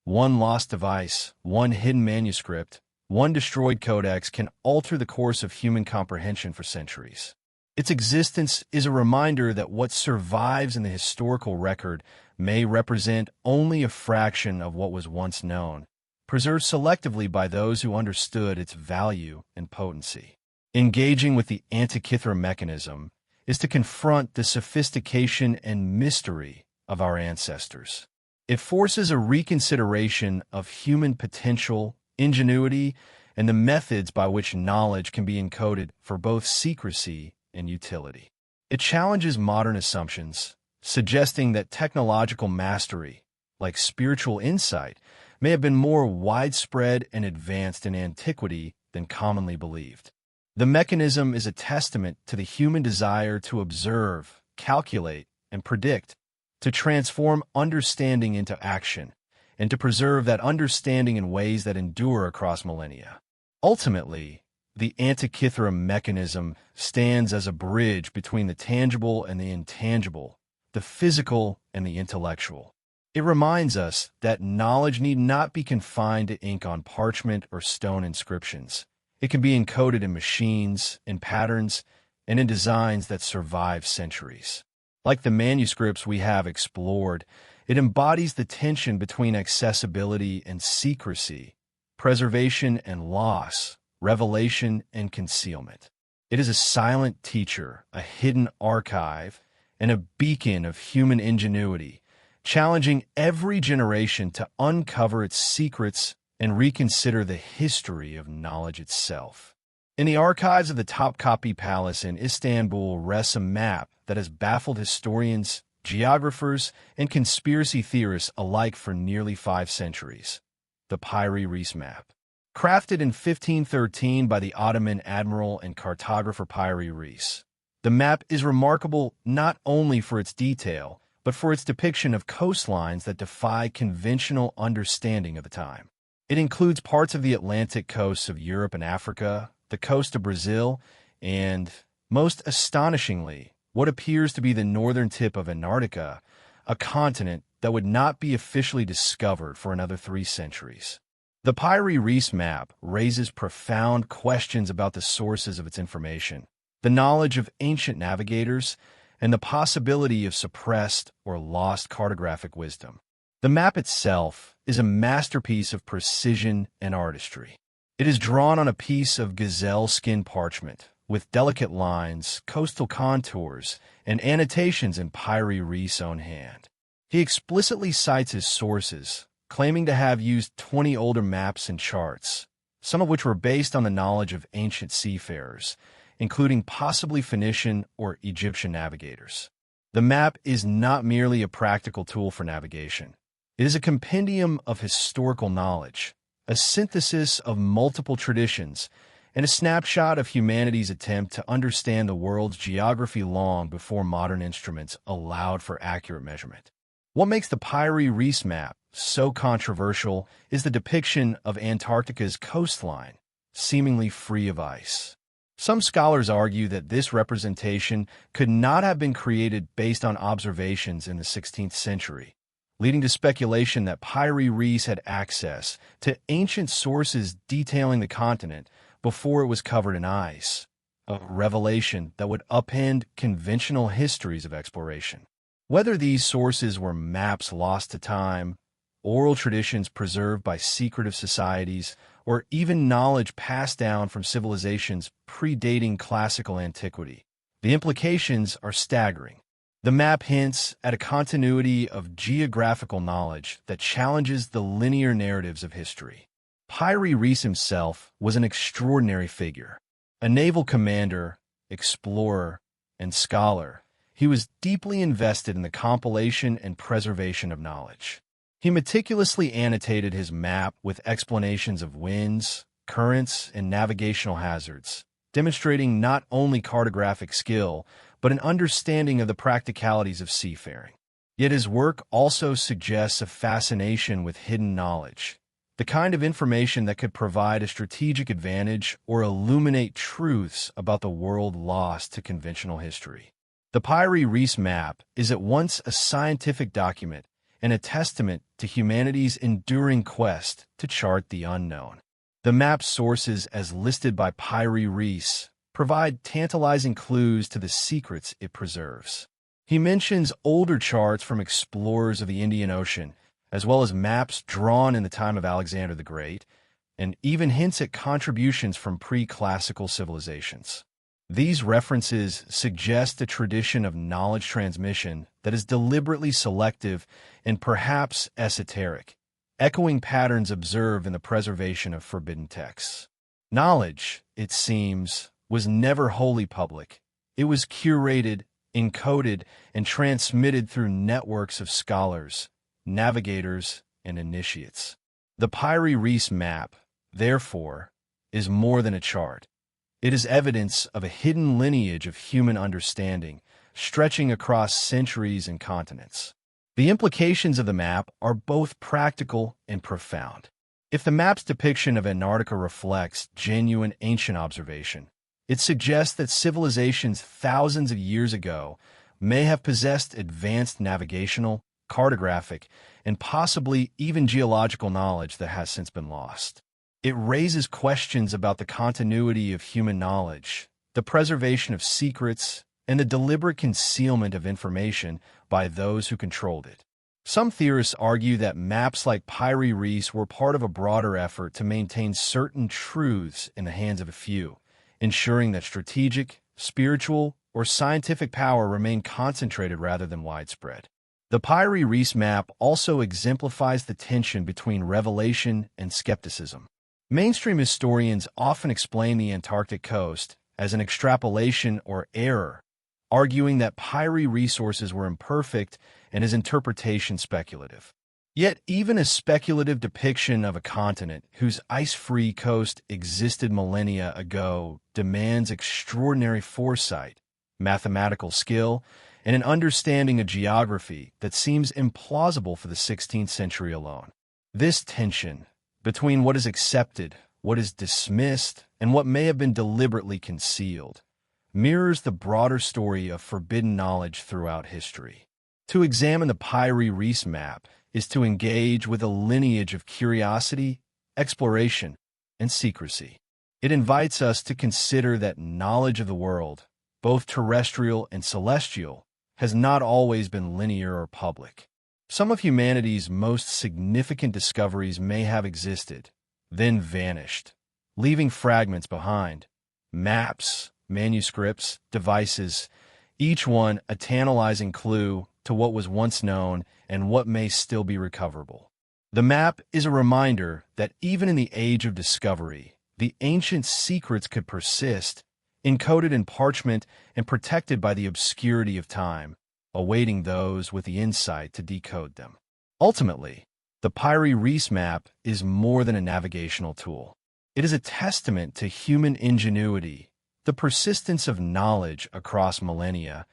One lost device, one hidden manuscript, one destroyed codex can alter the course of human comprehension for centuries. Its existence is a reminder that what survives in the historical record may represent only a fraction of what was once known, preserved selectively by those who understood its value and potency. Engaging with the Antikythera mechanism is to confront the sophistication and mystery of our ancestors. It forces a reconsideration of human potential, ingenuity, and the methods by which knowledge can be encoded for both secrecy and utility. It challenges modern assumptions, suggesting that technological mastery, like spiritual insight, may have been more widespread and advanced in antiquity than commonly believed. The mechanism is a testament to the human desire to observe, calculate, and predict, to transform understanding into action, and to preserve that understanding in ways that endure across millennia. Ultimately, the Antikythera mechanism stands as a bridge between the tangible and the intangible, the physical and the intellectual. It reminds us that knowledge need not be confined to ink on parchment or stone inscriptions. It can be encoded in machines, in patterns, and in designs that survive centuries. Like the manuscripts we have explored, it embodies the tension between accessibility and secrecy, preservation and loss, revelation and concealment. It is a silent teacher, a hidden archive, and a beacon of human ingenuity, challenging every generation to uncover its secrets and reconsider the history of knowledge itself. In the archives of the Topkapi Palace in Istanbul rests a map that has baffled historians, geographers, and conspiracy theorists alike for nearly 5 centuries. The Piri Reis map. Crafted in 1513 by the Ottoman admiral and cartographer Piri Reis, the map is remarkable not only for its detail, but for its depiction of coastlines that defy conventional understanding of the time. It includes parts of the Atlantic coasts of Europe and Africa, the coast of Brazil, and, most astonishingly, what appears to be the northern tip of Antarctica, a continent that would not be officially discovered for another 3 centuries. The Piri Reis map raises profound questions about the sources of its information, the knowledge of ancient navigators, and the possibility of suppressed or lost cartographic wisdom. The map itself is a masterpiece of precision and artistry. It is drawn on a piece of gazelle skin parchment, with delicate lines, coastal contours, and annotations in Piri Reis' own hand. He explicitly cites his sources, claiming to have used 20 older maps and charts, some of which were based on the knowledge of ancient seafarers, including possibly Phoenician or Egyptian navigators. The map is not merely a practical tool for navigation. It is a compendium of historical knowledge, a synthesis of multiple traditions, and a snapshot of humanity's attempt to understand the world's geography long before modern instruments allowed for accurate measurement. What makes the Piri Reis map so controversial is the depiction of Antarctica's coastline, seemingly free of ice. Some scholars argue that this representation could not have been created based on observations in the 16th century, leading to speculation that Piri Reis had access to ancient sources detailing the continent before it was covered in ice, a revelation that would upend conventional histories of exploration. Whether these sources were maps lost to time, oral traditions preserved by secretive societies, or even knowledge passed down from civilizations predating classical antiquity, the implications are staggering. The map hints at a continuity of geographical knowledge that challenges the linear narratives of history. Piri Reis himself was an extraordinary figure. A naval commander, explorer, and scholar, he was deeply invested in the compilation and preservation of knowledge. He meticulously annotated his map with explanations of winds, currents, and navigational hazards, demonstrating not only cartographic skill, but an understanding of the practicalities of seafaring. Yet his work also suggests a fascination with hidden knowledge, the kind of information that could provide a strategic advantage or illuminate truths about the world lost to conventional history. The Piri Reis map is at once a scientific document and a testament to humanity's enduring quest to chart the unknown. The map's sources, as listed by Piri Reis, provide tantalizing clues to the secrets it preserves. He mentions older charts from explorers of the Indian Ocean, as well as maps drawn in the time of Alexander the Great, and even hints at contributions from pre-classical civilizations. These references suggest a tradition of knowledge transmission that is deliberately selective and perhaps esoteric, echoing patterns observed in the preservation of forbidden texts. Knowledge, it seems, was never wholly public. It was curated, encoded, and transmitted through networks of scholars, navigators, and initiates. The Pyre Reis map, therefore, is more than a chart. It is evidence of a hidden lineage of human understanding, stretching across centuries and continents. The implications of the map are both practical and profound. If the map's depiction of Antarctica reflects genuine ancient observation, it suggests that civilizations thousands of years ago may have possessed advanced navigational, cartographic, and possibly even geological knowledge that has since been lost. It raises questions about the continuity of human knowledge, the preservation of secrets, and the deliberate concealment of information by those who controlled it. Some theorists argue that maps like Pyre Reis were part of a broader effort to maintain certain truths in the hands of a few, ensuring that strategic, spiritual, or scientific power remained concentrated rather than widespread. The Pyre Reis map also exemplifies the tension between revelation and skepticism. Mainstream historians often explain the Antarctic coast as an extrapolation or error, arguing that Pyre resources were imperfect and his interpretation speculative. Yet even a speculative depiction of a continent whose ice-free coast existed millennia ago demands extraordinary foresight, mathematical skill, and an understanding of geography that seems implausible for the 16th century alone. This tension between what is accepted, what is dismissed, and what may have been deliberately concealed, mirrors the broader story of forbidden knowledge throughout history. To examine the Pyre Reis map is to engage with a lineage of curiosity, exploration, and secrecy. It invites us to consider that knowledge of the world, both terrestrial and celestial, has not always been linear or public. Some of humanity's most significant discoveries may have existed, then vanished, leaving fragments behind. Maps, manuscripts, devices, each one a tantalizing clue to what was once known and what may still be recoverable. The map is a reminder that even in the age of discovery, the ancient secrets could persist, encoded in parchment and protected by the obscurity of time, awaiting those with the insight to decode them. Ultimately, the Pyre Reis map is more than a navigational tool. It is a testament to human ingenuity, the persistence of knowledge across millennia,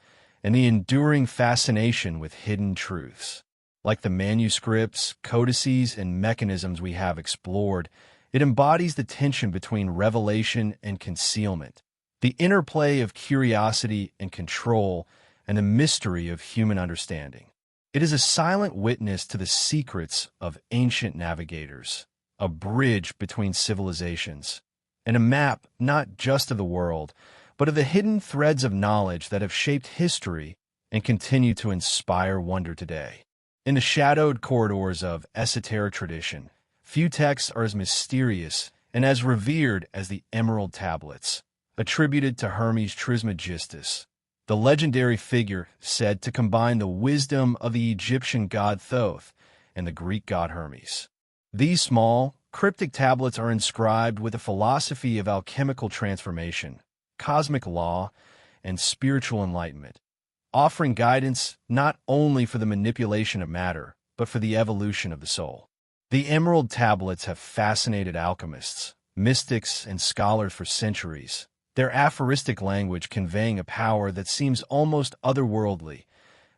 and the enduring fascination with hidden truths. Like the manuscripts, codices, and mechanisms we have explored, it embodies the tension between revelation and concealment, the interplay of curiosity and control, and the mystery of human understanding. It is a silent witness to the secrets of ancient navigators, a bridge between civilizations, and a map not just of the world, but of the hidden threads of knowledge that have shaped history and continue to inspire wonder today. In the shadowed corridors of esoteric tradition, few texts are as mysterious and as revered as the Emerald Tablets, attributed to Hermes Trismegistus, the legendary figure said to combine the wisdom of the Egyptian god Thoth and the Greek god Hermes. These small, cryptic tablets are inscribed with a philosophy of alchemical transformation, cosmic law, and spiritual enlightenment, offering guidance not only for the manipulation of matter, but for the evolution of the soul. The Emerald Tablets have fascinated alchemists, mystics, and scholars for centuries, their aphoristic language conveying a power that seems almost otherworldly,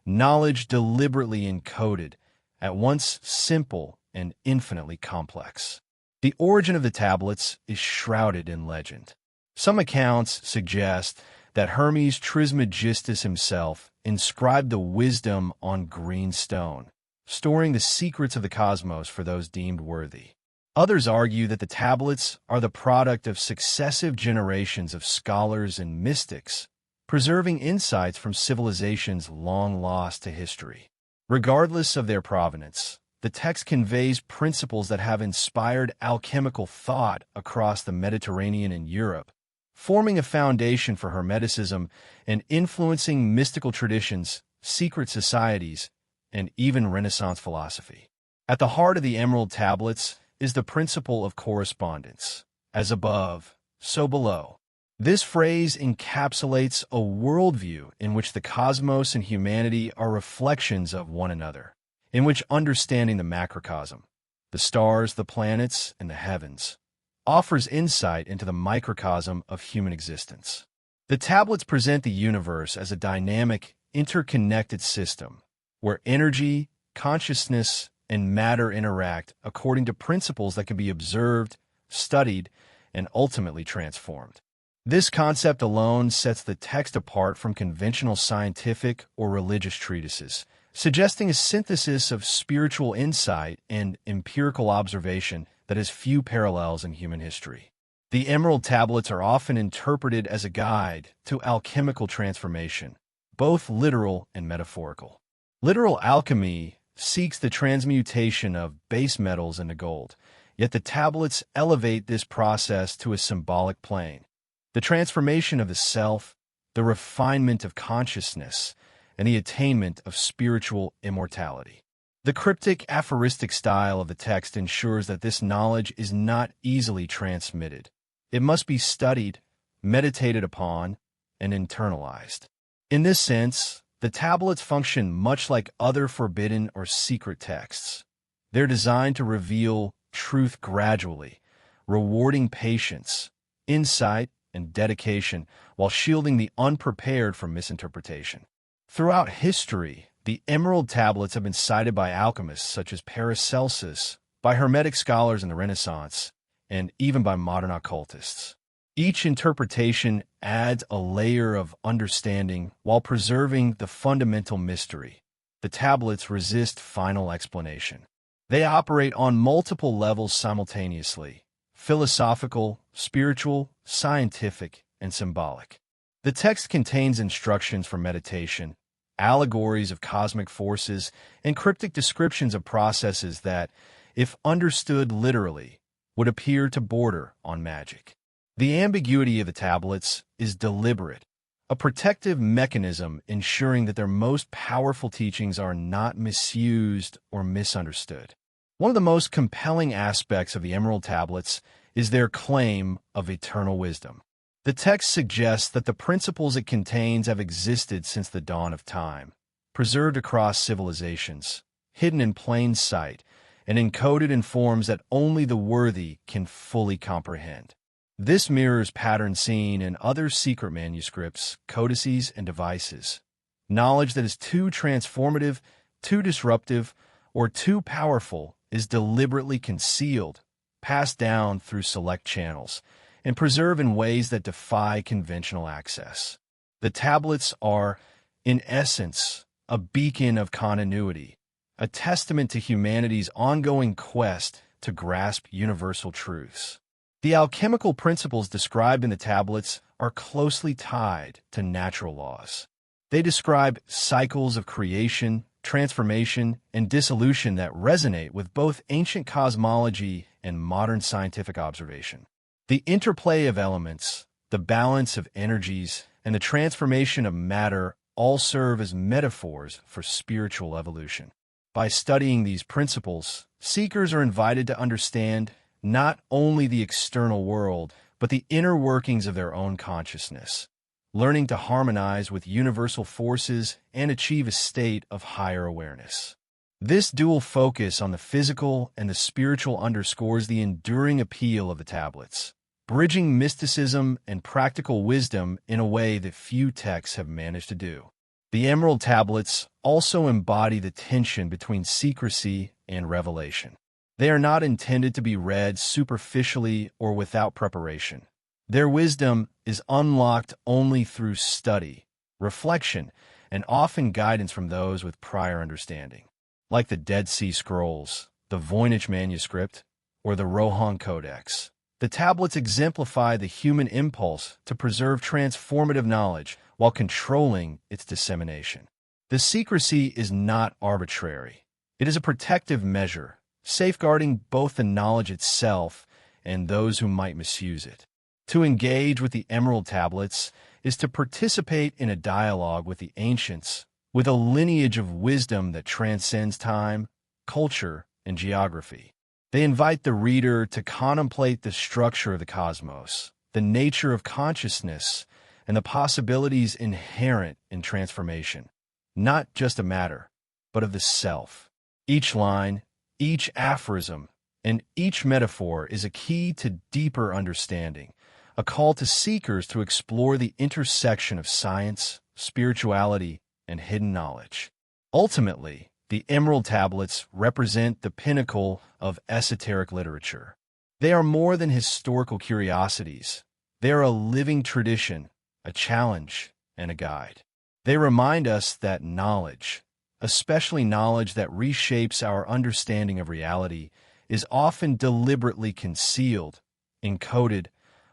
knowledge deliberately encoded, at once simple and infinitely complex. The origin of the tablets is shrouded in legend. Some accounts suggest that Hermes Trismegistus himself inscribed the wisdom on green stone, storing the secrets of the cosmos for those deemed worthy. Others argue that the tablets are the product of successive generations of scholars and mystics, preserving insights from civilizations long lost to history. Regardless of their provenance, the text conveys principles that have inspired alchemical thought across the Mediterranean and Europe, forming a foundation for Hermeticism and influencing mystical traditions, secret societies, and even Renaissance philosophy. At the heart of the Emerald Tablets is the principle of correspondence. As above, so below. This phrase encapsulates a worldview in which the cosmos and humanity are reflections of one another, in which understanding the macrocosm, the stars, the planets, and the heavens, offers insight into the microcosm of human existence. The tablets present the universe as a dynamic, interconnected system, where energy, consciousness, and matter interact according to principles that can be observed, studied, and ultimately transformed. This concept alone sets the text apart from conventional scientific or religious treatises, suggesting a synthesis of spiritual insight and empirical observation that has few parallels in human history. The Emerald Tablets are often interpreted as a guide to alchemical transformation, both literal and metaphorical. Literal alchemy seeks the transmutation of base metals into gold, yet the tablets elevate this process to a symbolic plane. The transformation of the self, the refinement of consciousness, and the attainment of spiritual immortality. The cryptic aphoristic style of the text ensures that this knowledge is not easily transmitted. It must be studied, meditated upon, and internalized. In this sense, the tablets function much like other forbidden or secret texts. They're designed to reveal truth gradually, rewarding patience, insight, and dedication while shielding the unprepared from misinterpretation. Throughout history, the Emerald Tablets have been cited by alchemists such as Paracelsus, by Hermetic scholars in the Renaissance, and even by modern occultists. Each interpretation adds a layer of understanding while preserving the fundamental mystery. The tablets resist final explanation. They operate on multiple levels simultaneously: philosophical, spiritual, scientific, and symbolic. The text contains instructions for meditation, allegories of cosmic forces, and cryptic descriptions of processes that, if understood literally, would appear to border on magic. The ambiguity of the tablets is deliberate, a protective mechanism ensuring that their most powerful teachings are not misused or misunderstood. One of the most compelling aspects of the Emerald Tablets is their claim of eternal wisdom. The text suggests that the principles it contains have existed since the dawn of time, preserved across civilizations, hidden in plain sight, and encoded in forms that only the worthy can fully comprehend. This mirrors patterns seen in other secret manuscripts, codices, and devices. Knowledge that is too transformative, too disruptive, or too powerful is deliberately concealed, passed down through select channels, and preserved in ways that defy conventional access. The tablets are, in essence, a beacon of continuity, a testament to humanity's ongoing quest to grasp universal truths. The alchemical principles described in the tablets are closely tied to natural laws. They describe cycles of creation, transformation, and dissolution that resonate with both ancient cosmology and modern scientific observation. The interplay of elements, the balance of energies, and the transformation of matter all serve as metaphors for spiritual evolution. By studying these principles, seekers are invited to understand not only the external world, but the inner workings of their own consciousness, learning to harmonize with universal forces and achieve a state of higher awareness. This dual focus on the physical and the spiritual underscores the enduring appeal of the tablets, bridging mysticism and practical wisdom in a way that few texts have managed to do. The Emerald Tablets also embody the tension between secrecy and revelation. They are not intended to be read superficially or without preparation. Their wisdom is unlocked only through study, reflection, and often guidance from those with prior understanding. Like the Dead Sea Scrolls, the Voynich manuscript, or the Rohan Codex. The tablets exemplify the human impulse to preserve transformative knowledge while controlling its dissemination. The secrecy is not arbitrary. It is a protective measure, safeguarding both the knowledge itself and those who might misuse it. To engage with the Emerald Tablets is to participate in a dialogue with the ancients, with a lineage of wisdom that transcends time, culture, and geography. They invite the reader to contemplate the structure of the cosmos, the nature of consciousness, and the possibilities inherent in transformation, not just a matter, but of the self. Each line, each aphorism, and each metaphor is a key to deeper understanding, a call to seekers to explore the intersection of science, spirituality, and hidden knowledge. Ultimately, the Emerald Tablets represent the pinnacle of esoteric literature. They are more than historical curiosities. They are a living tradition, a challenge, and a guide. They remind us that knowledge, especially knowledge that reshapes our understanding of reality, is often deliberately concealed, encoded,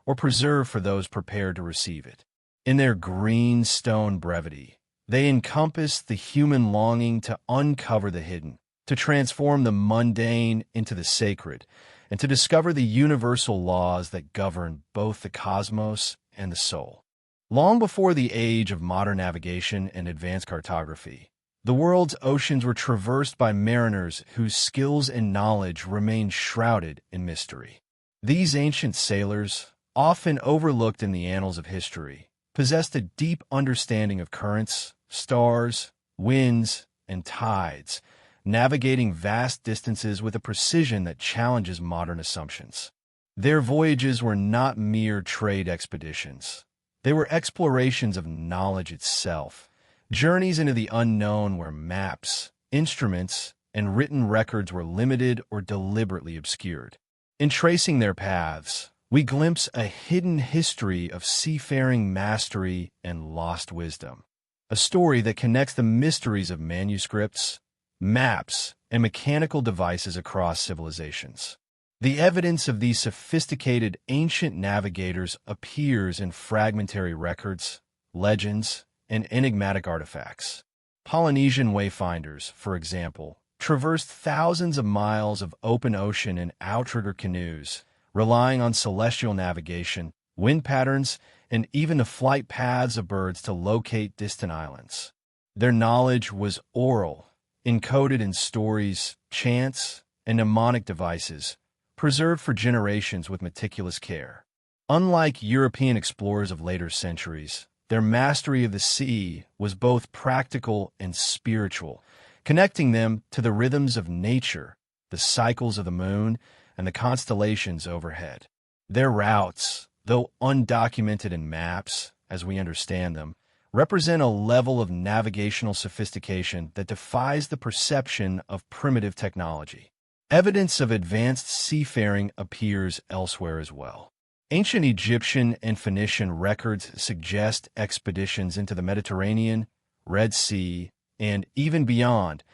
or preserved for those prepared to receive it. In their green stone brevity, they encompass the human longing to uncover the hidden, to transform the mundane into the sacred, and to discover the universal laws that govern both the cosmos and the soul. Long before the age of modern navigation and advanced cartography, the world's oceans were traversed by mariners whose skills and knowledge remained shrouded in mystery. These ancient sailors, often overlooked in the annals of history, possessed a deep understanding of currents, stars, winds, and tides, navigating vast distances with a precision that challenges modern assumptions. Their voyages were not mere trade expeditions. They were explorations of knowledge itself, journeys into the unknown where maps, instruments, and written records were limited or deliberately obscured. In tracing their paths, we glimpse a hidden history of seafaring mastery and lost wisdom, a story that connects the mysteries of manuscripts, maps, and mechanical devices across civilizations. The evidence of these sophisticated ancient navigators appears in fragmentary records, legends, and enigmatic artifacts. Polynesian wayfinders, for example, traversed thousands of miles of open ocean in outrigger canoes, relying on celestial navigation, wind patterns, and even the flight paths of birds to locate distant islands. Their knowledge was oral, encoded in stories, chants, and mnemonic devices, preserved for generations with meticulous care. Unlike European explorers of later centuries, their mastery of the sea was both practical and spiritual, connecting them to the rhythms of nature, the cycles of the moon, and the constellations overhead. Their routes, though undocumented in maps, as we understand them, represent a level of navigational sophistication that defies the perception of primitive technology. Evidence of advanced seafaring appears elsewhere as well. Ancient Egyptian and Phoenician records suggest expeditions into the Mediterranean, Red Sea, and even beyond,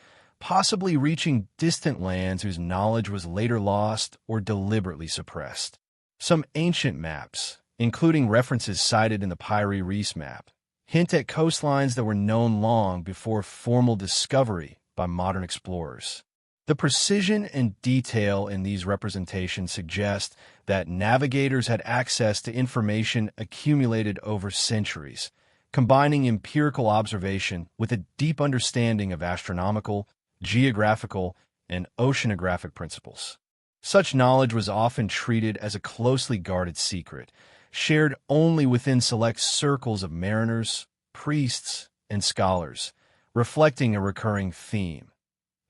possibly reaching distant lands whose knowledge was later lost or deliberately suppressed. Some ancient maps, including references cited in the Pyre Reis map, hint at coastlines that were known long before formal discovery by modern explorers. The precision and detail in these representations suggest that navigators had access to information accumulated over centuries, combining empirical observation with a deep understanding of astronomical, geographical, and oceanographic principles. Such knowledge was often treated as a closely guarded secret, shared only within select circles of mariners, priests, and scholars, reflecting a recurring theme.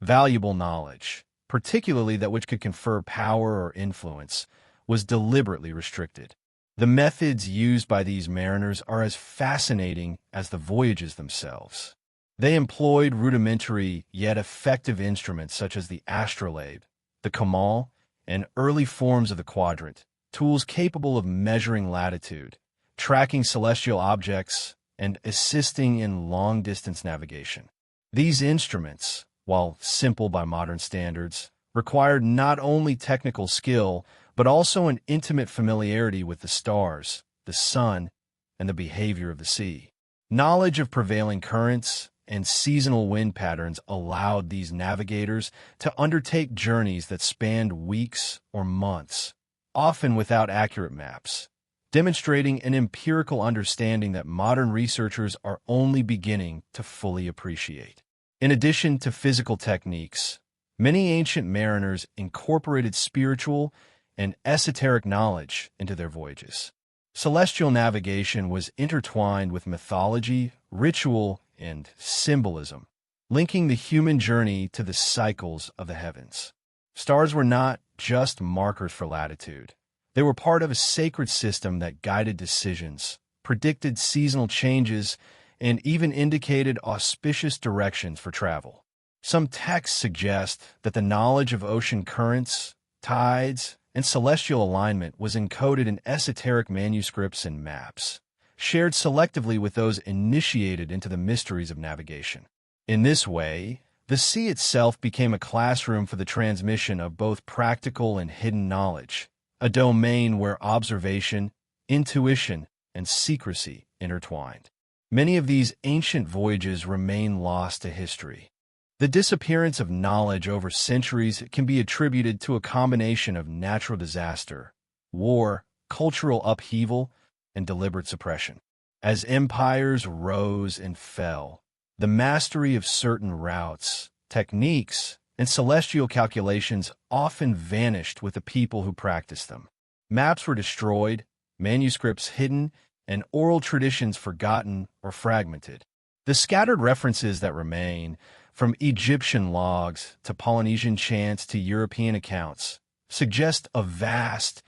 Valuable knowledge, particularly that which could confer power or influence, was deliberately restricted. The methods used by these mariners are as fascinating as the voyages themselves. They employed rudimentary yet effective instruments such as the astrolabe, the kamal, and early forms of the quadrant, tools capable of measuring latitude, tracking celestial objects, and assisting in long-distance navigation. These instruments, while simple by modern standards, required not only technical skill, but also an intimate familiarity with the stars, the sun, and the behavior of the sea. Knowledge of prevailing currents and seasonal wind patterns allowed these navigators to undertake journeys that spanned weeks or months, often without accurate maps, demonstrating an empirical understanding that modern researchers are only beginning to fully appreciate. In addition to physical techniques, many ancient mariners incorporated spiritual and esoteric knowledge into their voyages. Celestial navigation was intertwined with mythology, ritual, and symbolism, linking the human journey to the cycles of the heavens. Stars were not just markers for latitude. They were part of a sacred system that guided decisions, predicted seasonal changes, and even indicated auspicious directions for travel. Some texts suggest that the knowledge of ocean currents, tides, and celestial alignment was encoded in esoteric manuscripts and maps, shared selectively with those initiated into the mysteries of navigation. In this way, the sea itself became a classroom for the transmission of both practical and hidden knowledge, a domain where observation, intuition, and secrecy intertwined. Many of these ancient voyages remain lost to history. The disappearance of knowledge over centuries can be attributed to a combination of natural disaster, war, cultural upheaval, and deliberate suppression. As empires rose and fell, the mastery of certain routes, techniques, and celestial calculations often vanished with the people who practiced them. Maps were destroyed, manuscripts hidden, and oral traditions forgotten or fragmented. The scattered references that remain, from Egyptian logs to Polynesian chants to European accounts, suggest a vast,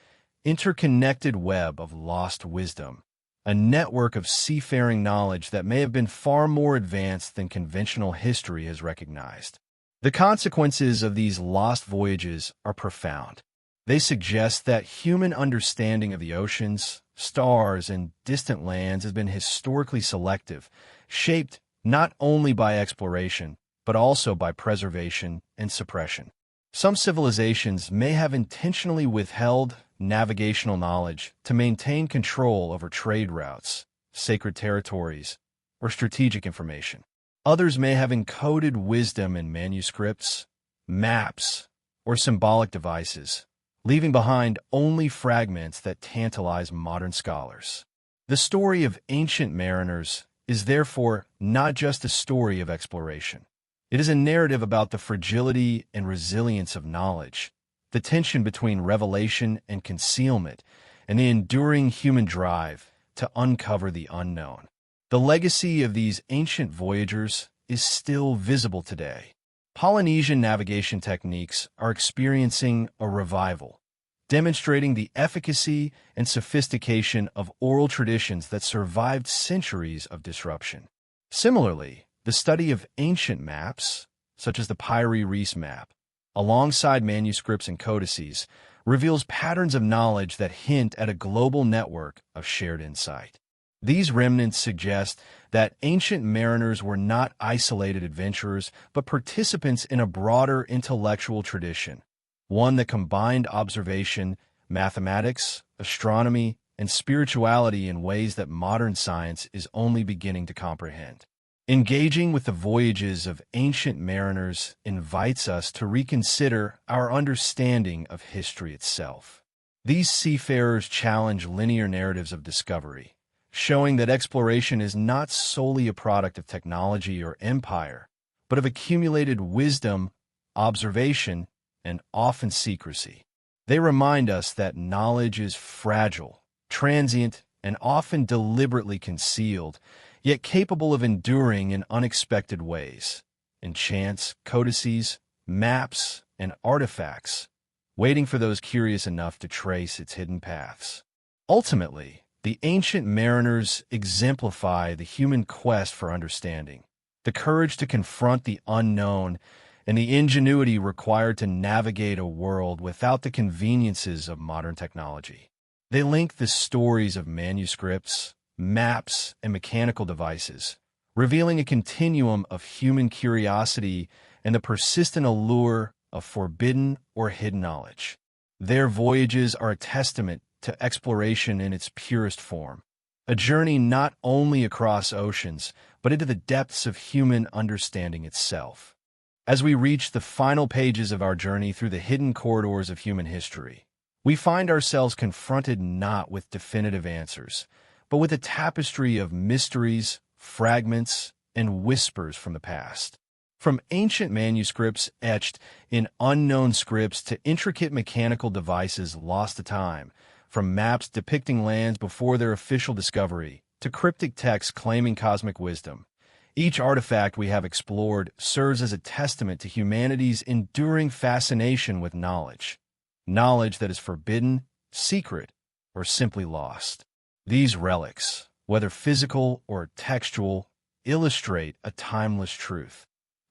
interconnected web of lost wisdom, a network of seafaring knowledge that may have been far more advanced than conventional history has recognized. The consequences of these lost voyages are profound. They suggest that human understanding of the oceans, stars, and distant lands has been historically selective, shaped not only by exploration, but also by preservation and suppression. Some civilizations may have intentionally withheld navigational knowledge to maintain control over trade routes, sacred territories, or strategic information. Others may have encoded wisdom in manuscripts, maps, or symbolic devices, leaving behind only fragments that tantalize modern scholars. The story of ancient mariners is therefore not just a story of exploration. It is a narrative about the fragility and resilience of knowledge, the tension between revelation and concealment, and the enduring human drive to uncover the unknown. The legacy of these ancient voyagers is still visible today. Polynesian navigation techniques are experiencing a revival, demonstrating the efficacy and sophistication of oral traditions that survived centuries of disruption. Similarly, the study of ancient maps, such as the Pyrie Reis map, alongside manuscripts and codices, reveals patterns of knowledge that hint at a global network of shared insight. These remnants suggest that ancient mariners were not isolated adventurers, but participants in a broader intellectual tradition, one that combined observation, mathematics, astronomy, and spirituality in ways that modern science is only beginning to comprehend. Engaging with the voyages of ancient mariners invites us to reconsider our understanding of history itself. These seafarers challenge linear narratives of discovery, showing that exploration is not solely a product of technology or empire, but of accumulated wisdom, observation, and often secrecy. They remind us that knowledge is fragile, transient, and often deliberately concealed, yet capable of enduring in unexpected ways. In chants, codices, maps, and artifacts, waiting for those curious enough to trace its hidden paths. Ultimately, the ancient mariners exemplify the human quest for understanding, the courage to confront the unknown, and the ingenuity required to navigate a world without the conveniences of modern technology. They link the stories of manuscripts, maps, and mechanical devices, revealing a continuum of human curiosity and the persistent allure of forbidden or hidden knowledge. Their voyages are a testament to exploration in its purest form, a journey not only across oceans, but into the depths of human understanding itself. As we reach the final pages of our journey through the hidden corridors of human history, we find ourselves confronted not with definitive answers, but with a tapestry of mysteries, fragments, and whispers from the past. From ancient manuscripts etched in unknown scripts to intricate mechanical devices lost to time, from maps depicting lands before their official discovery to cryptic texts claiming cosmic wisdom, each artifact we have explored serves as a testament to humanity's enduring fascination with knowledge that is forbidden, secret, or simply lost. These relics, whether physical or textual, illustrate a timeless truth.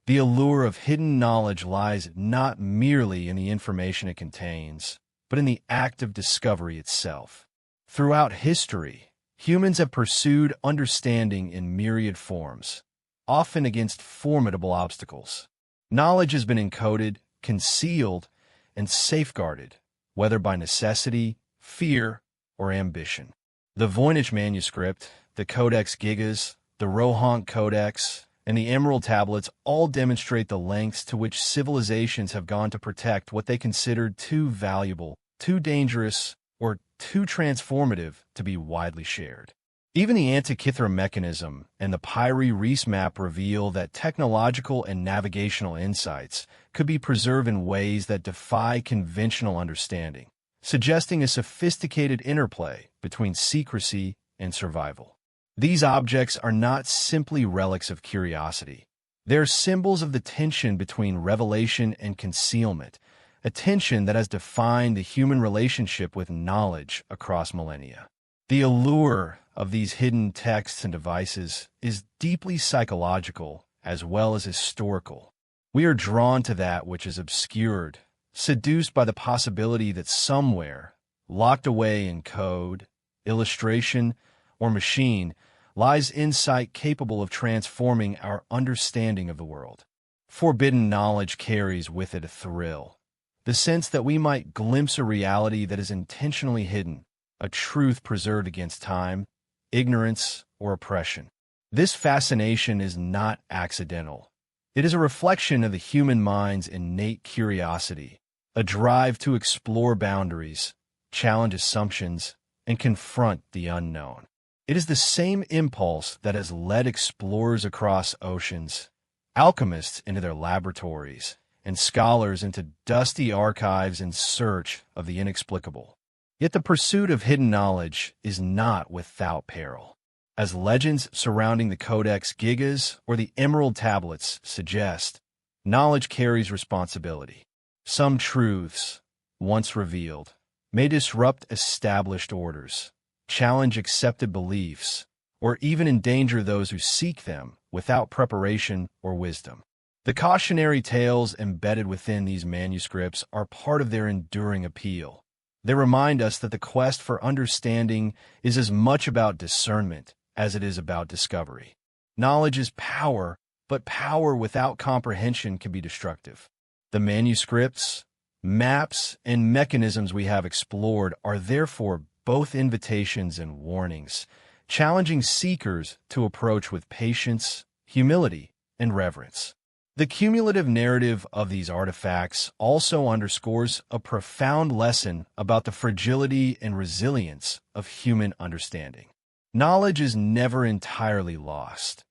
The allure of hidden knowledge lies not merely in the information it contains, but in the act of discovery itself. Throughout history, humans have pursued understanding in myriad forms, often against formidable obstacles. Knowledge has been encoded, concealed, and safeguarded, whether by necessity, fear, or ambition. The Voynich manuscript, the Codex Gigas, the Rohank Codex, and the Emerald Tablets all demonstrate the lengths to which civilizations have gone to protect what they considered too valuable, too dangerous, or too transformative to be widely shared. Even the Antikythera mechanism and the Pyre Reese map reveal that technological and navigational insights could be preserved in ways that defy conventional understanding, suggesting a sophisticated interplay between secrecy and survival. These objects are not simply relics of curiosity. They're symbols of the tension between revelation and concealment, a tension that has defined the human relationship with knowledge across millennia. The allure of these hidden texts and devices is deeply psychological as well as historical. We are drawn to that which is obscured, seduced by the possibility that somewhere, locked away in code, illustration, or machine, lies insight capable of transforming our understanding of the world. Forbidden knowledge carries with it a thrill, the sense that we might glimpse a reality that is intentionally hidden, a truth preserved against time, ignorance, or oppression. This fascination is not accidental. It is a reflection of the human mind's innate curiosity, a drive to explore boundaries, challenge assumptions, and confront the unknown. It is the same impulse that has led explorers across oceans, alchemists into their laboratories, and scholars into dusty archives in search of the inexplicable. Yet the pursuit of hidden knowledge is not without peril. As legends surrounding the Codex Gigas or the Emerald Tablets suggest, knowledge carries responsibility. Some truths, once revealed, may disrupt established orders, challenge accepted beliefs, or even endanger those who seek them without preparation or wisdom. The cautionary tales embedded within these manuscripts are part of their enduring appeal. They remind us that the quest for understanding is as much about discernment as it is about discovery. Knowledge is power, but power without comprehension can be destructive. The manuscripts, maps, and mechanisms we have explored are therefore both invitations and warnings, challenging seekers to approach with patience, humility, and reverence. The cumulative narrative of these artifacts also underscores a profound lesson about the fragility and resilience of human understanding. Knowledge is never entirely lost.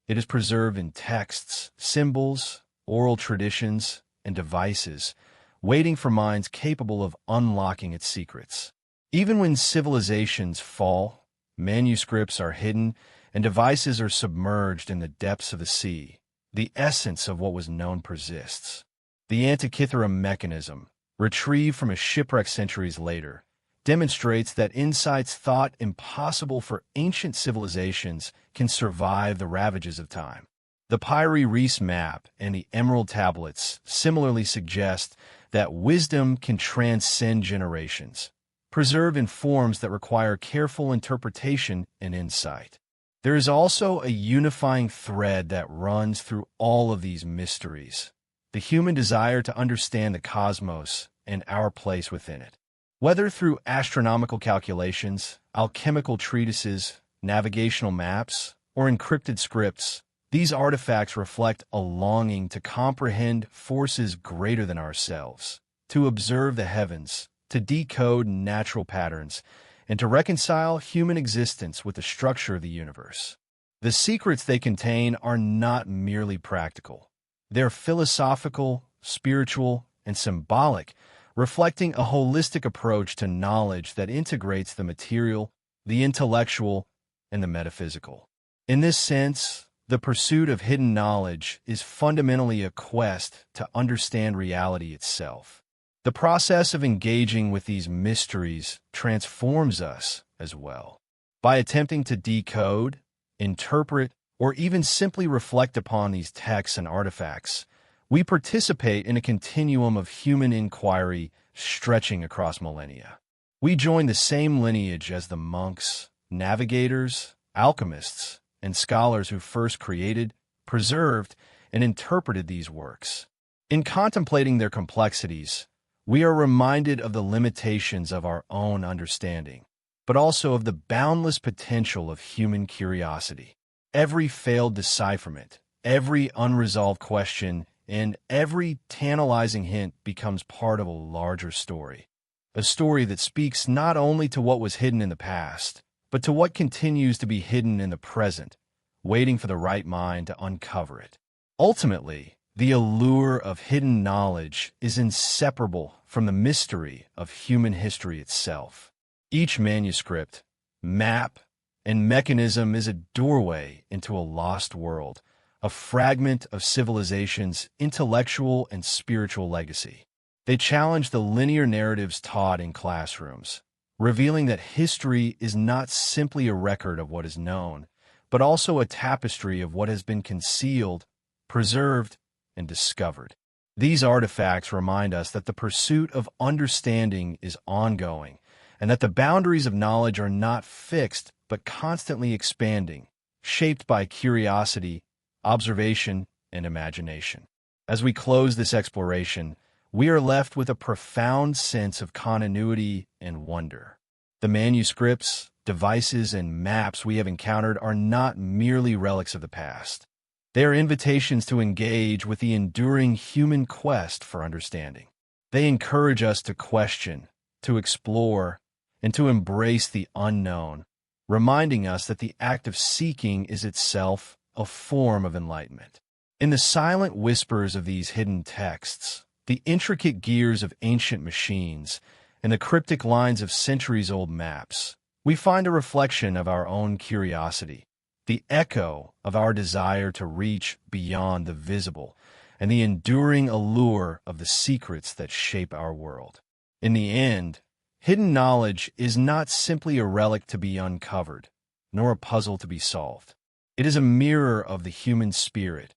It is preserved in texts, symbols, oral traditions, and devices, waiting for minds capable of unlocking its secrets. Even when civilizations fall, manuscripts are hidden, and devices are submerged in the depths of the sea, the essence of what was known persists. The Antikythera mechanism, retrieved from a shipwreck centuries later, demonstrates that insights thought impossible for ancient civilizations can survive the ravages of time. The Pyre Reese map and the Emerald Tablets similarly suggest that wisdom can transcend generations, preserved in forms that require careful interpretation and insight. There is also a unifying thread that runs through all of these mysteries: the human desire to understand the cosmos and our place within it. Whether through astronomical calculations, alchemical treatises, navigational maps, or encrypted scripts, these artifacts reflect a longing to comprehend forces greater than ourselves, to observe the heavens, to decode natural patterns, and to reconcile human existence with the structure of the universe. The secrets they contain are not merely practical. They're philosophical, spiritual, and symbolic, reflecting a holistic approach to knowledge that integrates the material, the intellectual, and the metaphysical. In this sense, the pursuit of hidden knowledge is fundamentally a quest to understand reality itself. The process of engaging with these mysteries transforms us as well. By attempting to decode, interpret, or even simply reflect upon these texts and artifacts, we participate in a continuum of human inquiry stretching across millennia. We join the same lineage as the monks, navigators, alchemists, and scholars who first created, preserved, and interpreted these works. In contemplating their complexities, we are reminded of the limitations of our own understanding, but also of the boundless potential of human curiosity. Every failed decipherment, every unresolved question, and every tantalizing hint becomes part of a larger story. A story that speaks not only to what was hidden in the past, but to what continues to be hidden in the present, waiting for the right mind to uncover it. Ultimately, the allure of hidden knowledge is inseparable from the mystery of human history itself. Each manuscript, map, and mechanism is a doorway into a lost world, a fragment of civilization's intellectual and spiritual legacy. They challenge the linear narratives taught in classrooms, revealing that history is not simply a record of what is known, but also a tapestry of what has been concealed, preserved, and discovered. These artifacts remind us that the pursuit of understanding is ongoing, and that the boundaries of knowledge are not fixed but constantly expanding, shaped by curiosity, observation, and imagination. As we close this exploration, we are left with a profound sense of continuity and wonder. The manuscripts, devices, and maps we have encountered are not merely relics of the past. They are invitations to engage with the enduring human quest for understanding. They encourage us to question, to explore, and to embrace the unknown, reminding us that the act of seeking is itself a form of enlightenment. In the silent whispers of these hidden texts, the intricate gears of ancient machines, and the cryptic lines of centuries-old maps, we find a reflection of our own curiosity, the echo of our desire to reach beyond the visible, and the enduring allure of the secrets that shape our world. In the end, hidden knowledge is not simply a relic to be uncovered, nor a puzzle to be solved. It is a mirror of the human spirit,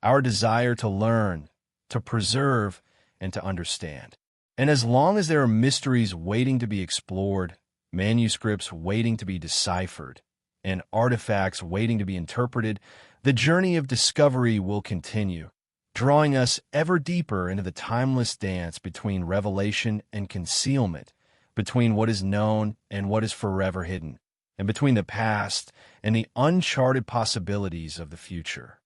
our desire to learn, to preserve, and to understand. And as long as there are mysteries waiting to be explored, manuscripts waiting to be deciphered, and artifacts waiting to be interpreted, the journey of discovery will continue, drawing us ever deeper into the timeless dance between revelation and concealment, between what is known and what is forever hidden, and between the past and the uncharted possibilities of the future.